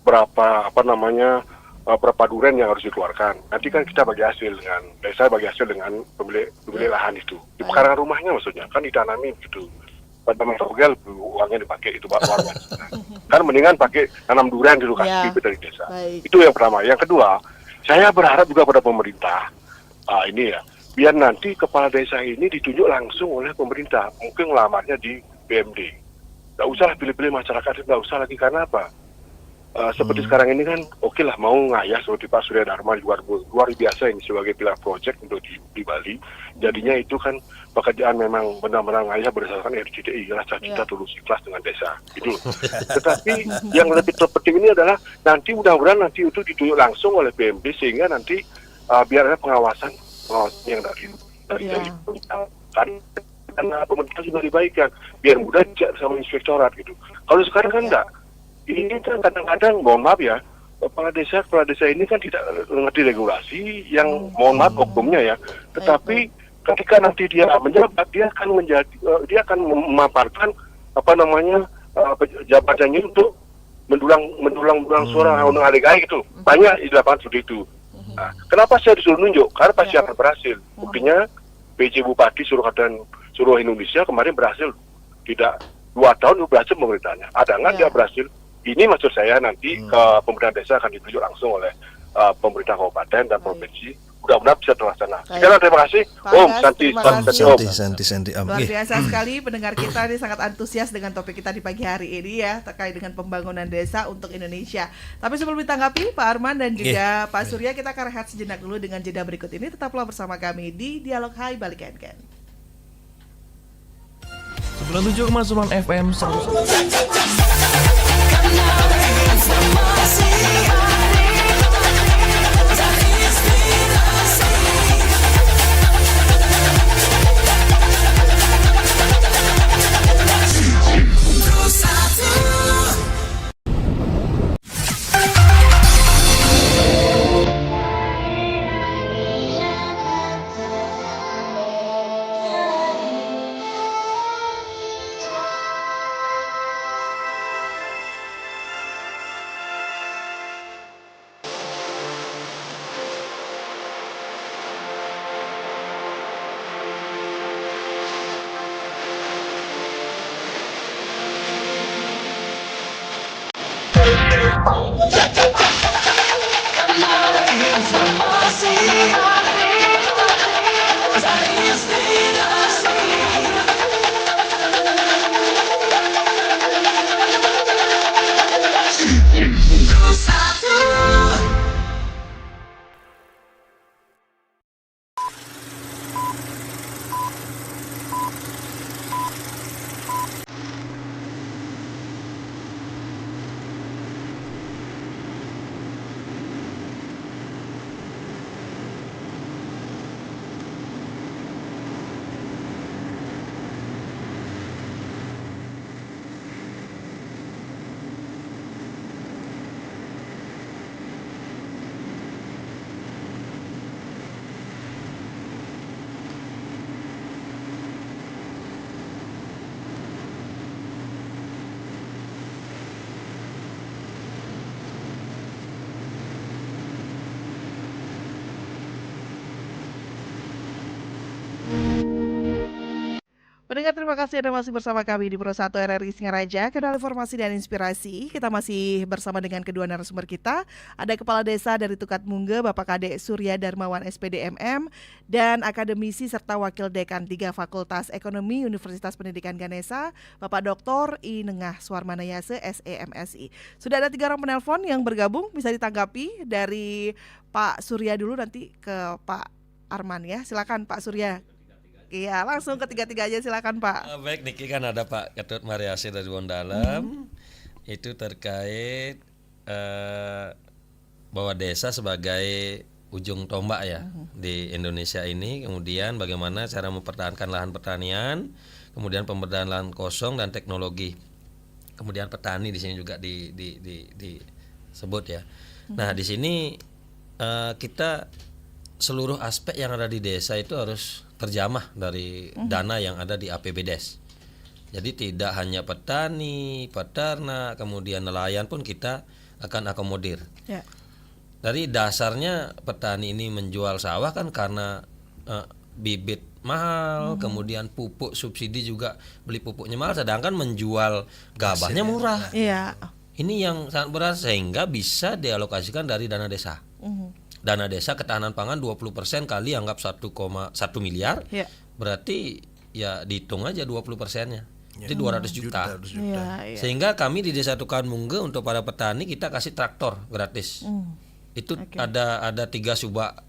berapa durian yang harus dikeluarkan. Nanti kan kita bagi hasil dengan desa bagi hasil dengan pemilik lahan itu. Di pekarangan rumahnya maksudnya kan ditanami gitu. Pada togel uangnya dipakai itu warga. Kan mendingan pakai tanam durian dulu kasih Ya. bibit dari desa. Baik. Itu yang pertama. Yang kedua, saya berharap juga pada pemerintah ini ya, biar nanti kepala desa ini ditunjuk langsung oleh pemerintah. Mungkin ngelamarnya di BMD. Nggak usah lah pilih-pilih masyarakat, nggak usah lagi. Karena apa? Seperti sekarang ini kan oke lah mau ngayah seperti Pak Surya Dharma luar biasa ini sebagai pilar project untuk di Bali. Jadinya itu kan pekerjaan memang benar-benar ngayah berdasarkan RCTI, rasa cinta tulus ikhlas dengan desa. Gitu. Tetapi yang lebih terpenting ini adalah nanti mudah-mudahan nanti itu ditunjuk langsung oleh BMD sehingga nanti biar ada pengawasan yang dari pemerintah. Karena pemerintah juga dibaikan biar mudah cek sama inspektorat gitu. Kalau sekarang kan enggak. Ini kan kadang-kadang mohon maaf ya, kepala desa ini kan tidak mengerti regulasi yang mohon maaf hukumnya ya. Tetapi ketika nanti dia menjabat, dia akan memaparkan jabatannya untuk mendulang suara untuk alegai gitu. Banyak di lapangan seperti itu. Nah, kenapa saya disuruh nunjuk? Karena pasti akan berhasil. Buktinya PJ Bupati seluruh Indonesia kemarin berhasil. Tidak 2 tahun berhasil pemerintahnya. Ada nggak dia berhasil? Ini maksud saya nanti ke pemerintahan desa akan ditunjuk langsung oleh pemerintah kabupaten dan provinsi. Mudah-mudahan bisa terlaksana. Sekarang terima kasih. Pak Om Anggas, Santi, terima Santi, kasih. Om. Santi, Om. Luar Ih, biasa sekali pendengar kita ini sangat antusias dengan topik kita di pagi hari ini ya terkait dengan pembangunan desa untuk Indonesia. Tapi sebelum ditanggapi Pak Arman dan juga Pak Surya, kita akan rehat sejenak dulu dengan jeda berikut ini. Tetaplah bersama kami di Dialog Hai Balik Ken. 97,9 FM 101. Pendengar, terima kasih Anda masih bersama kami di Pro 1 RRI Singaraja, Kanal Informasi dan Inspirasi. Kita masih bersama dengan kedua narasumber kita. Ada Kepala Desa dari Tukat Mungge, Bapak Kade Surya Darmawan SPDMM, dan akademisi serta Wakil Dekan 3 Fakultas Ekonomi Universitas Pendidikan Ganesha, Bapak Dr. I Nengah Suarmanayase SEMSI. Sudah ada 3 orang penelpon yang bergabung, bisa ditanggapi dari Pak Surya dulu, nanti ke Pak Arman ya. Silakan Pak Surya. Iya, langsung ketiga-tiganya silakan Pak. Baik, Niki, kan ada Pak Ketut Mariasi dari Wondalam. Itu terkait bahwa desa sebagai ujung tombak ya di Indonesia ini. Kemudian bagaimana cara mempertahankan lahan pertanian, kemudian pemberdayaan lahan kosong dan teknologi. Kemudian petani di sini juga disebut ya. Nah, di sini kita seluruh aspek yang ada di desa itu harus terjamah dari dana yang ada di APBDes. Jadi tidak hanya petani, peternak, kemudian nelayan pun kita akan akomodir. Ya. Dari dasarnya petani ini menjual sawah kan karena bibit mahal, kemudian pupuk subsidi juga beli pupuknya mahal, sedangkan menjual gabahnya murah. Iya. Ini yang sangat berat sehingga bisa dialokasikan dari dana desa. Dana desa ketahanan pangan 20% kali anggap 1,1 miliar. Ya. Berarti ya dihitung aja 20%-nya. Itu 200 juta. Iya. Sehingga kami di Desa Tukan Mungge untuk para petani kita kasih traktor gratis. Itu ada 3 subak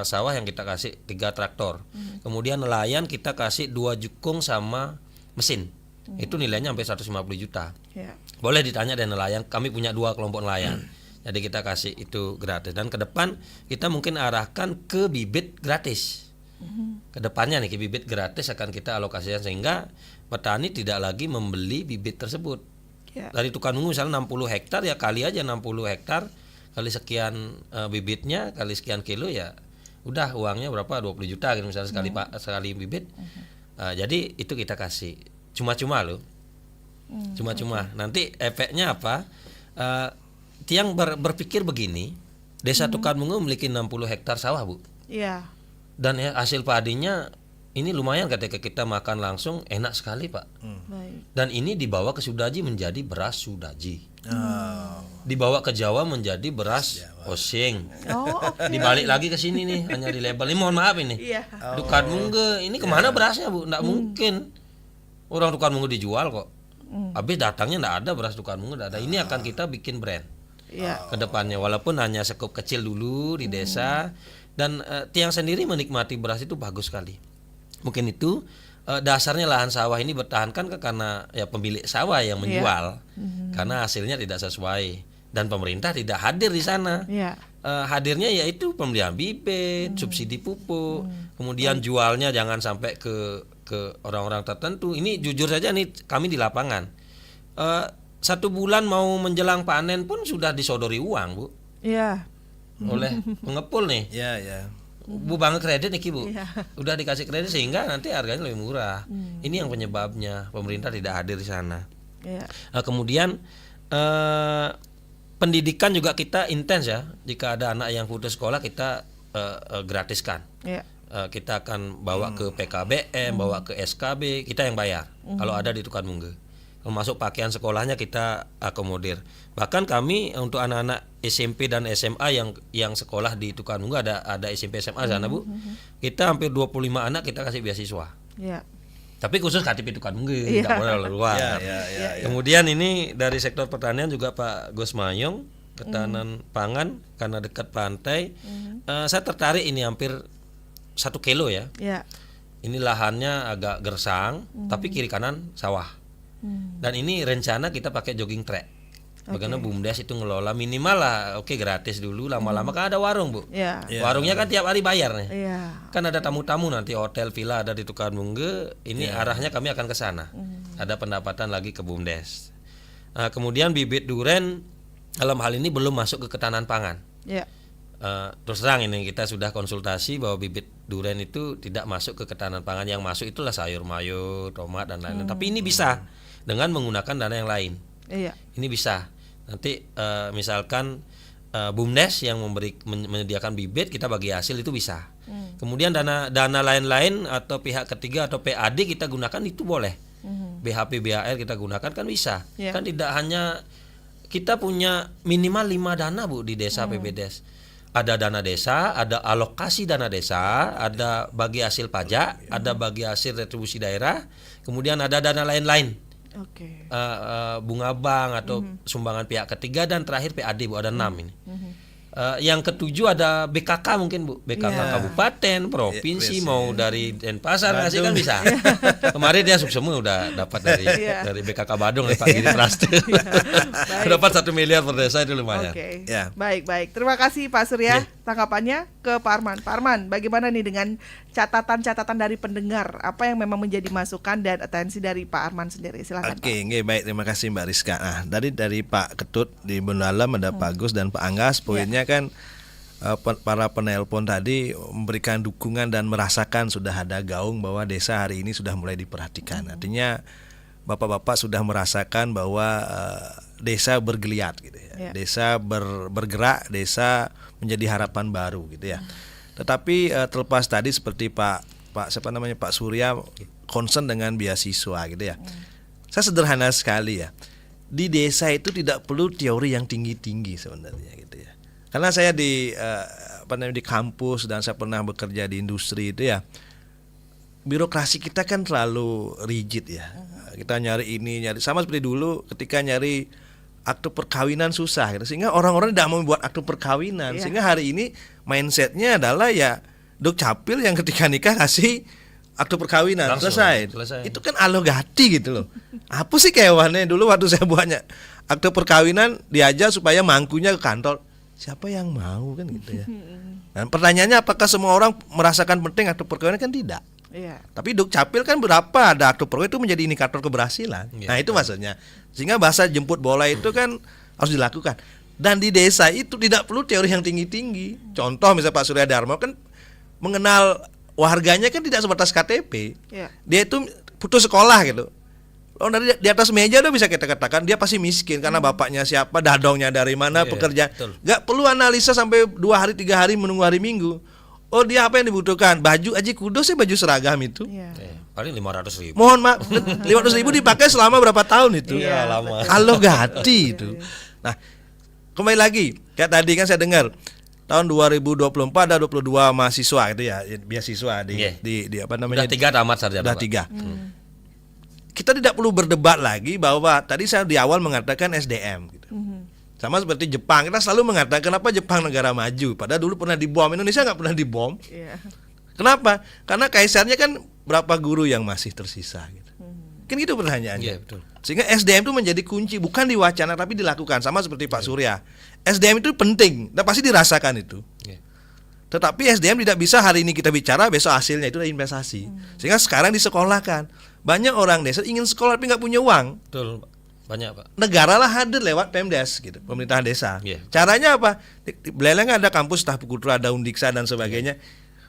sawah yang kita kasih 3 traktor. Kemudian nelayan kita kasih 2 jukung sama mesin. Itu nilainya sampai 150 juta. Ya. Boleh ditanya dari nelayan, kami punya 2 kelompok nelayan. Jadi kita kasih itu gratis, dan ke depan kita mungkin arahkan ke bibit gratis. Ke depannya nih, ke bibit gratis akan kita alokasikan sehingga petani tidak lagi membeli bibit tersebut. Ya. Dari Tukan Mungge misalnya 60 hektar ya kali aja 60 hektar kali sekian bibitnya kali sekian kilo ya udah uangnya berapa, 20 juta gitu misalnya sekali bibit. Jadi itu kita kasih cuma-cuma loh. Cuma-cuma. Nanti efeknya apa? Tiang berpikir begini, Desa Tukan Mungge memiliki 60 hektar sawah, Bu. Iya. Dan hasil padinya ini lumayan ketika kita makan langsung, enak sekali, Pak. Baik. Dan ini dibawa ke Sudaji menjadi beras Sudaji. Dibawa ke Jawa menjadi beras Osing. Dibalik lagi ke sini nih, hanya di label. Ini mohon maaf ini. Iya. Tukan Mungge, ini kemana berasnya, Bu? Nggak mungkin. Orang Tukan Mungge dijual kok. Habis datangnya nggak ada beras Tukan Mungge, nggak ada. Ini akan kita bikin brand. Iya. Ke depannya, walaupun hanya sekup kecil dulu di desa, dan tiang sendiri menikmati beras itu bagus sekali. Mungkin itu dasarnya lahan sawah ini bertahankan karena ya pemilik sawah yang menjual, karena hasilnya tidak sesuai dan pemerintah tidak hadir di sana. Iya. Hadirnya yaitu pembelian bibit, subsidi pupuk, kemudian jualnya jangan sampai ke orang-orang tertentu. Ini jujur saja nih kami di lapangan. 1 bulan mau menjelang panen pun sudah disodori uang, Bu. Iya. Oleh pengepul nih. Ya. Bu banget kredit nih, Bu. Iya. Udah dikasih kredit sehingga nanti harganya lebih murah. Ini yang penyebabnya pemerintah tidak hadir di sana. Iya. Kemudian pendidikan juga kita intens ya. Jika ada anak yang putus sekolah kita gratiskan. Iya. Kita akan bawa ke PKBM, bawa ke SKB, kita yang bayar. Kalau ada di Tukan Mungge. Termasuk pakaian sekolahnya kita akomodir. Bahkan kami untuk anak-anak SMP dan SMA yang sekolah di Tukan Mungge, ada SMP SMA sana, Bu. Kita hampir 25 anak kita kasih beasiswa. Iya. Tapi khusus KTP Tukan Mungge, tidak boleh luar. Kemudian ini dari sektor pertanian juga Pak Gus Mayong, ketahanan pangan karena dekat pantai. Saya tertarik ini hampir 1 kilo ya. Iya. Ini lahannya agak gersang, tapi kiri kanan sawah. Dan ini rencana kita pakai jogging track. Bagaimana BUMDes itu ngelola minimal lah, oke gratis dulu, lama-lama kan ada warung, Bu. Iya. Warungnya kan tiap hari bayar nih. Iya. Kan ada tamu-tamu nanti hotel villa ada di Tukan Mungge, ini arahnya kami akan ke sana. Ada pendapatan lagi ke BUMDes. Kemudian bibit duren dalam hal ini belum masuk ke ketahanan pangan. Iya. Terus terang ini kita sudah konsultasi bahwa bibit duren itu tidak masuk ke ketahanan pangan. Yang masuk itulah sayur mayur, tomat dan lain-lain. Tapi ini bisa dengan menggunakan dana yang lain. Iya. Ini bisa. Nanti misalkan BUMDes yang menyediakan bibit, kita bagi hasil itu bisa. Kemudian dana lain-lain atau pihak ketiga atau PAD kita gunakan itu boleh. BHP BHR kita gunakan kan bisa. Ya. Kan tidak hanya kita punya minimal 5 dana Bu di desa PBDes. Ada dana desa, ada alokasi dana desa, ada bagi hasil pajak, ada bagi hasil retribusi daerah, kemudian ada dana lain-lain. Oke. Bunga bank atau sumbangan pihak ketiga, dan terakhir PAD Bu, ada 6 ini. Yang ketujuh ada BKK mungkin Bu, BKK Ya. Kabupaten, provinsi, Ya, mau dari Denpasar ngasih kan bisa. Kemarin dia semua udah dapat dari BKK Badung Pak Giri Praste. Baik. Dapat 1 miliar per desa itu lumayan. Oke. Ya. Baik. Terima kasih Pak Surya. Tanggapannya ke Pak Arman. Pak Arman, bagaimana nih dengan catatan-catatan dari pendengar? Apa yang memang menjadi masukan dan atensi dari Pak Arman sendiri? Silakan. Oke, nggih, baik, terima kasih Mbak Rizka. Nah, dari Pak Ketut di Benalam ada Pak Agus dan Pak Anggas. Poinnya kan para penelpon tadi memberikan dukungan dan merasakan sudah ada gaung bahwa desa hari ini sudah mulai diperhatikan. Artinya bapak-bapak sudah merasakan bahwa desa bergeliat gitu ya. Desa bergerak, desa menjadi harapan baru gitu ya. Tetapi terlepas tadi seperti Pak Surya concern dengan beasiswa gitu ya. Saya sederhana sekali ya. Di desa itu tidak perlu teori yang tinggi-tinggi sebenarnya gitu ya. Karena saya di kampus dan saya pernah bekerja di industri itu ya. Birokrasi kita kan terlalu rigid ya. Kita nyari sama seperti dulu ketika nyari akte perkawinan susah gitu. Sehingga orang-orang tidak mau membuat akte perkawinan. Sehingga hari ini mindsetnya adalah ya Dukcapil yang ketika nikah kasih akte perkawinan selesai. Itu kan alogati gitu loh. Apa sih kehewannya dulu waktu saya buatnya akte perkawinan diajar supaya mangkunya ke kantor. Siapa yang mau kan gitu ya. Dan pertanyaannya apakah semua orang merasakan penting akte perkawinan? Kan tidak. Iya. Tapi Dukcapil kan berapa ada akte perkawinan itu menjadi indikator keberhasilan. Nah itu maksudnya. Sehingga bahasa jemput bola itu kan harus dilakukan. Dan di desa itu tidak perlu teori yang tinggi-tinggi. Contoh misalnya Pak Surya Dharma kan mengenal warganya kan tidak sebatas KTP. Dia itu putus sekolah gitu. Oh, dari di atas meja udah bisa kita katakan dia pasti miskin karena bapaknya siapa, dadongnya dari mana, pekerjaan. Gak perlu analisa sampai 2 hari 3 hari menunggu hari Minggu. Oh dia apa yang dibutuhkan? Baju aja kudo sih, baju seragam itu. Paling 500.000. Mohon maaf, 500.000 dipakai selama berapa tahun itu? Lama. Alogati itu. Nah kembali lagi kayak tadi kan saya dengar tahun 2024 ada 22 mahasiswa gitu ya, beasiswa di apa namanya? Udah 3 tamat sarjana. Udah 3. Kita tidak perlu berdebat lagi bahwa tadi saya di awal mengatakan SDM gitu. Sama seperti Jepang, kita selalu mengatakan kenapa Jepang negara maju, padahal dulu pernah dibom, Indonesia nggak pernah dibom. Kenapa? Karena kaisarnya kan berapa guru yang masih tersisa gitu. Kan gitu pertanyaannya. Betul. Sehingga SDM itu menjadi kunci, bukan diwacana tapi dilakukan. Sama seperti Pak Surya, SDM itu penting dan pasti dirasakan itu. Tetapi SDM tidak bisa hari ini kita bicara, besok hasilnya itu investasi. Sehingga sekarang disekolahkan. Banyak orang desa ingin sekolah tapi nggak punya uang. Betul, banyak Pak. Negara lah hadir lewat Pemdes gitu, pemerintahan desa. Caranya apa? Di Beleleng ada kampus Tahap Kultura, ada Undiksa dan sebagainya.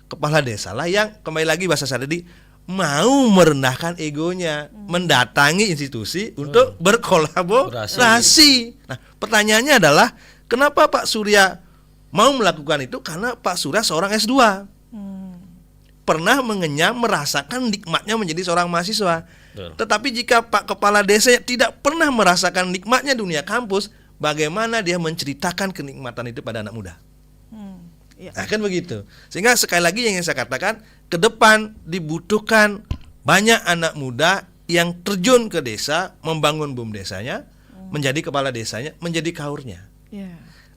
Kepala desa lah yang kembali lagi bahasa saya tadi mau merendahkan egonya, mendatangi institusi untuk berkolaborasi. Nah, pertanyaannya adalah kenapa Pak Surya mau melakukan itu? Karena Pak Surya seorang S2. Pernah mengenyam, merasakan nikmatnya menjadi seorang mahasiswa. Tetapi jika Pak Kepala Desa tidak pernah merasakan nikmatnya dunia kampus, bagaimana dia menceritakan kenikmatan itu pada anak muda? Nah kan begitu. Sehingga sekali lagi yang saya katakan, ke depan dibutuhkan banyak anak muda yang terjun ke desa, membangun BUM desanya, menjadi kepala desanya, menjadi kaurnya.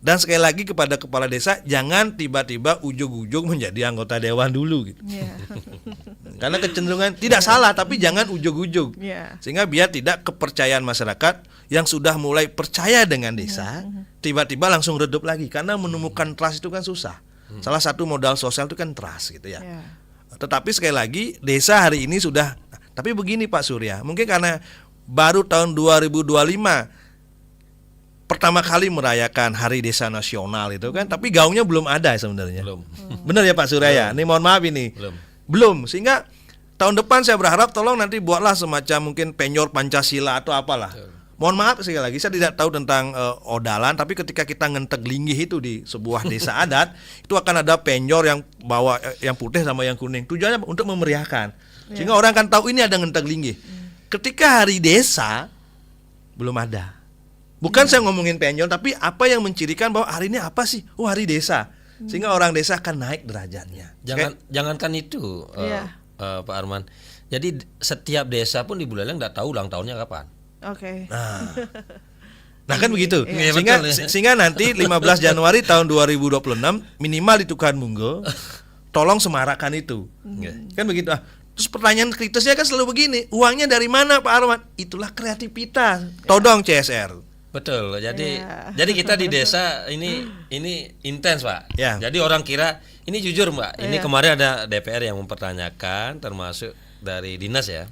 Dan sekali lagi kepada kepala desa, jangan tiba-tiba ujug-ujug menjadi anggota dewan dulu gitu. Karena kecenderungan tidak salah, tapi jangan ujug-ujug. Sehingga biar tidak kepercayaan masyarakat yang sudah mulai percaya dengan desa, tiba-tiba langsung redup lagi. Karena menemukan trust itu kan susah. Salah satu modal sosial itu kan trust gitu ya. Tetapi sekali lagi desa hari ini sudah. Tapi begini Pak Surya, mungkin karena baru tahun 2025 pertama kali merayakan Hari Desa Nasional itu kan, tapi gaungnya belum ada sebenarnya. Benar ya Pak Surya ya? Ini mohon maaf ini. Belum. Sehingga tahun depan saya berharap tolong nanti buatlah semacam mungkin penyor Pancasila atau apalah. mohon maaf sekali lagi saya tidak tahu tentang odalan, tapi ketika kita ngentek linggih itu di sebuah desa adat, itu akan ada penjor yang bawa yang putih sama yang kuning. Tujuannya untuk memeriahkan. Sehingga orang kan tahu ini ada ngentek linggih. Ketika hari desa belum ada. Bukan saya ngomongin penjor, tapi apa yang mencirikan bahwa hari ini apa sih? Oh, hari desa. Sehingga orang desa akan naik derajatnya. Jangankan itu, Pak Arman. Jadi setiap desa pun di Buleleng nggak tahu ulang tahunnya kapan. Oke. Nah kan begitu. Iya, Sehingga, betul, ya. sehingga nanti 15 Januari tahun 2026 minimal di Tukan Munggo tolong semarakan itu. Kan begitu. Terus pertanyaan kritisnya kan selalu begini, uangnya dari mana Pak Arman? Itulah kreativitas. Todong CSR. Betul. Jadi kita di desa ini intens, Pak. Ya. Jadi orang kira ini jujur, Mbak. Ini kemarin ada DPR yang mempertanyakan, termasuk dari dinas ya.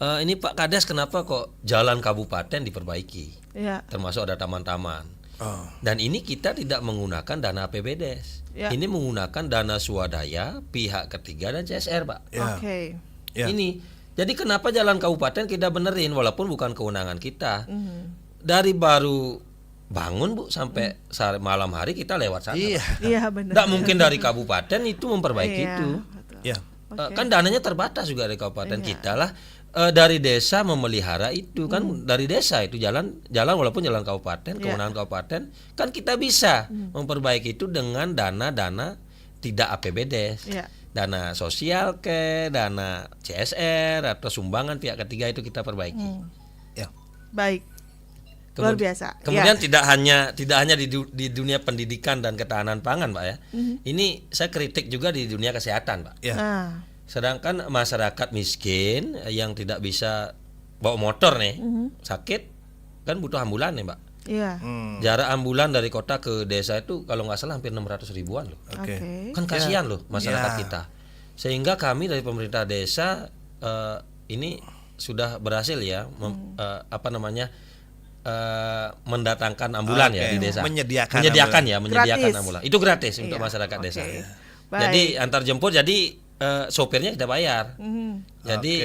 Ini Pak Kades kenapa kok jalan kabupaten diperbaiki? Termasuk ada taman-taman. Dan ini kita tidak menggunakan dana APBDes. Ini menggunakan dana swadaya pihak ketiga dan CSR, Pak. Oke. Ini. Jadi kenapa jalan kabupaten kita benerin walaupun bukan kewenangan kita. Dari baru bangun Bu sampai malam hari kita lewat sana. Iya benar. Tidak mungkin dari kabupaten itu memperbaiki itu. Iya. Kan dananya terbatas juga dari kabupaten kita lah. Dari desa memelihara itu kan dari desa itu jalan walaupun jalan kabupaten, kewenangan kabupaten kan kita bisa memperbaiki itu dengan dana tidak APBDes. Dana sosial dana CSR atau sumbangan pihak ketiga itu kita perbaiki. Baik. Luar biasa. Kemudian tidak hanya di dunia pendidikan dan ketahanan pangan, Pak ya. Ini saya kritik juga di dunia kesehatan, Pak. Sedangkan masyarakat miskin yang tidak bisa bawa motor nih, sakit kan butuh ambulan nih, Mbak. Jarak ambulan dari kota ke desa itu kalau nggak salah hampir 600 ribuan loh. Kan kasihan loh masyarakat kita. Sehingga kami dari pemerintah desa ini sudah berhasil ya mendatangkan ambulan ya di desa. Menyediakan ambulan. Itu gratis untuk masyarakat desa. Jadi antar jemput, jadi sopirnya kita bayar. Jadi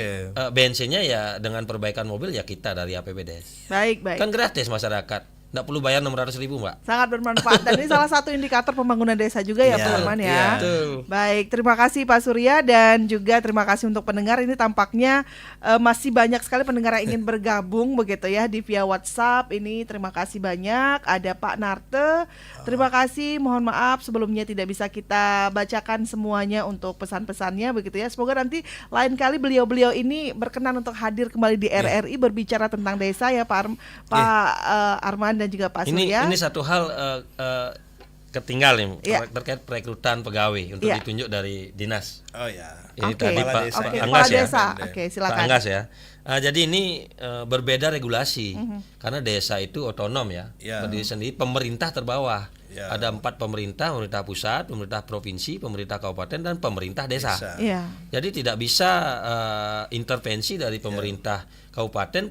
bensinnya ya dengan perbaikan mobil ya kita dari APBDes. Baik. Kan gratis masyarakat. Nggak perlu bayar 600 ribu, Mbak. Sangat bermanfaat dan ini salah satu indikator pembangunan desa juga ya Pak Arman ya. Baik, terima kasih Pak Surya dan juga terima kasih untuk pendengar. Ini tampaknya masih banyak sekali pendengar yang ingin bergabung begitu ya di via WhatsApp. Ini terima kasih banyak. Ada Pak Narte. Terima kasih. Mohon maaf sebelumnya tidak bisa kita bacakan semuanya untuk pesan-pesannya begitu ya. Semoga nanti lain kali beliau-beliau ini berkenan untuk hadir kembali di RRI berbicara tentang desa ya Pak Arman dan juga Pak Surya. Ini satu hal ketinggal nih terkait perekrutan pegawai untuk ditunjuk dari dinas. Ini tadi Pak Anggas ya. Silakan. Pak Anggas ya. Jadi ini berbeda regulasi karena desa itu otonom ya, berdiri sendiri, pemerintah terbawah. Ada 4 pemerintah pusat, pemerintah provinsi, pemerintah kabupaten dan pemerintah desa. Jadi tidak bisa intervensi dari pemerintah kabupaten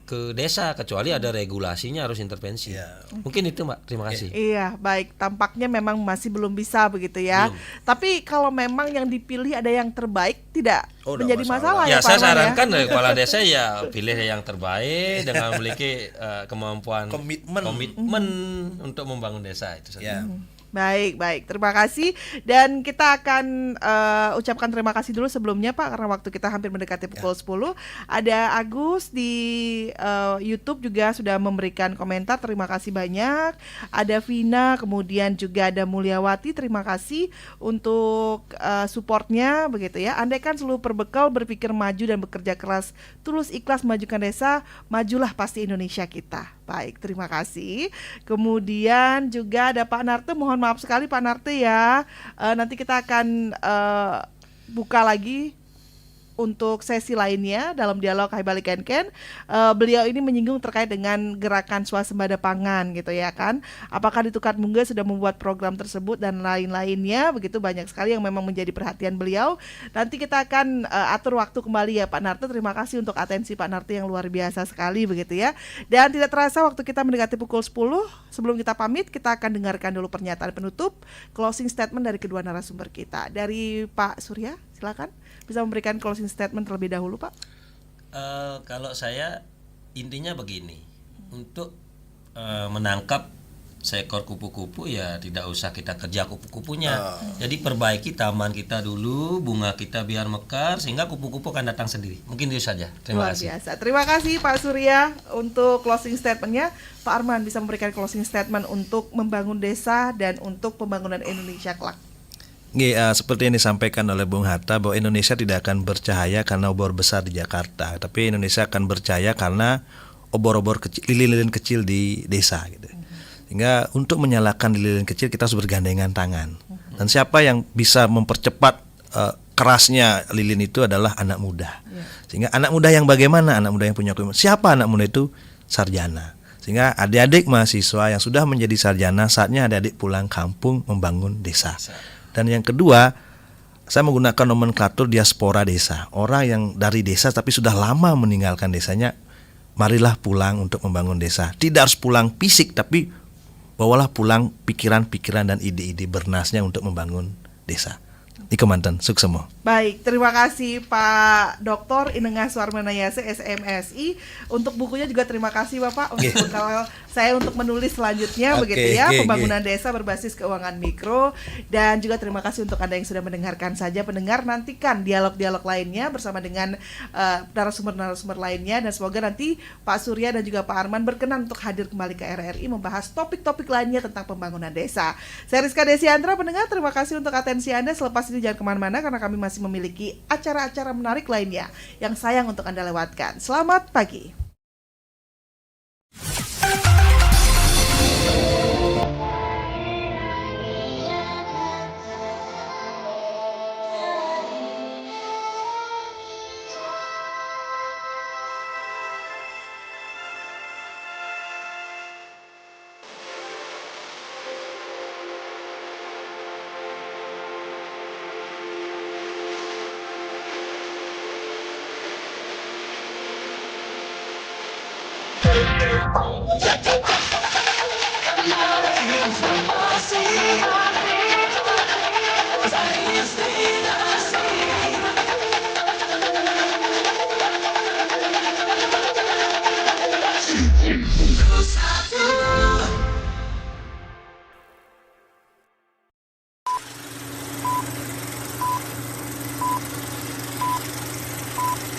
ke desa kecuali ada regulasinya harus intervensi. Mungkin itu Mbak, terima kasih. Iya, baik. Tampaknya memang masih belum bisa begitu ya. Tapi kalau memang yang dipilih ada yang terbaik tidak menjadi masalah ya Pak saya Arman sarankan dari kepala desa ya pilih yang terbaik dengan memiliki kemampuan komitmen untuk membangun desa itu saja. Baik. Terima kasih. Dan kita akan ucapkan terima kasih dulu sebelumnya Pak karena waktu kita hampir mendekati pukul 10. Ada Agus di YouTube juga sudah memberikan komentar. Terima kasih banyak. Ada Vina, kemudian juga ada Mulyawati. Terima kasih untuk supportnya begitu ya. Andaikan seluruh perbekal berpikir maju dan bekerja keras, tulus ikhlas memajukan desa, majulah pasti Indonesia kita. Baik, terima kasih. Kemudian juga ada Pak Narte, mohon maaf sekali Pak Narte ya. Nanti kita akan buka lagi untuk sesi lainnya dalam dialog Hai Balik Ken. Beliau ini menyinggung terkait dengan gerakan swasembada pangan gitu ya kan. Apakah di Tukat Munggo sudah membuat program tersebut dan lain-lainnya, begitu banyak sekali yang memang menjadi perhatian beliau. Nanti kita akan atur waktu kembali ya Pak Narte. Terima kasih untuk atensi Pak Narte yang luar biasa sekali begitu ya. Dan tidak terasa waktu kita mendekati pukul 10. Sebelum kita pamit, kita akan dengarkan dulu pernyataan penutup, closing statement dari kedua narasumber kita. Dari Pak Surya, silakan bisa memberikan closing statement terlebih dahulu Pak. Kalau saya intinya begini, untuk menangkap seekor kupu-kupu ya tidak usah kita kerja kupu-kupunya. Jadi perbaiki taman kita dulu, bunga kita biar mekar sehingga kupu-kupu akan datang sendiri. Mungkin itu saja. Terima Luar kasih. biasa. Terima kasih Pak Surya untuk closing statementnya. Pak Arman bisa memberikan closing statement untuk membangun desa dan untuk pembangunan Indonesia kelak. Seperti yang disampaikan oleh Bung Hatta bahwa Indonesia tidak akan bercahaya karena obor besar di Jakarta, tapi Indonesia akan bercahaya karena obor-obor kecil, lilin-lilin kecil di desa gitu. Sehingga untuk menyalakan lilin kecil kita harus bergandengan tangan. Dan siapa yang bisa mempercepat kerasnya lilin itu adalah anak muda. Sehingga anak muda yang bagaimana? Anak muda yang punya komitmen. Siapa anak muda itu? Sarjana. Sehingga adik-adik mahasiswa yang sudah menjadi sarjana, saatnya adik-adik pulang kampung membangun desa. Dan yang kedua, saya menggunakan nomenklatur diaspora desa. Orang yang dari desa tapi sudah lama meninggalkan desanya, marilah pulang untuk membangun desa. Tidak harus pulang fisik, tapi bawalah pulang pikiran-pikiran dan ide-ide bernasnya untuk membangun desa. Iko mantan, sukses semua. Baik, terima kasih Pak Dr. Inengah Suarmanayase SMSI. Untuk bukunya juga terima kasih Bapak untuk bekal saya untuk menulis selanjutnya begitu ya, pembangunan desa berbasis keuangan mikro. Dan juga terima kasih untuk Anda yang sudah mendengarkan saja. Pendengar, nantikan dialog-dialog lainnya bersama dengan narasumber-narasumber lainnya, dan semoga nanti Pak Surya dan juga Pak Arman berkenan untuk hadir kembali ke RRI membahas topik-topik lainnya tentang pembangunan desa. Saya Rizka Desiandra, pendengar, terima kasih untuk atensi Anda. Selepas ini jangan kemana-mana karena kami masih memiliki acara-acara menarik lainnya yang sayang untuk Anda lewatkan. Selamat pagi. Jakarta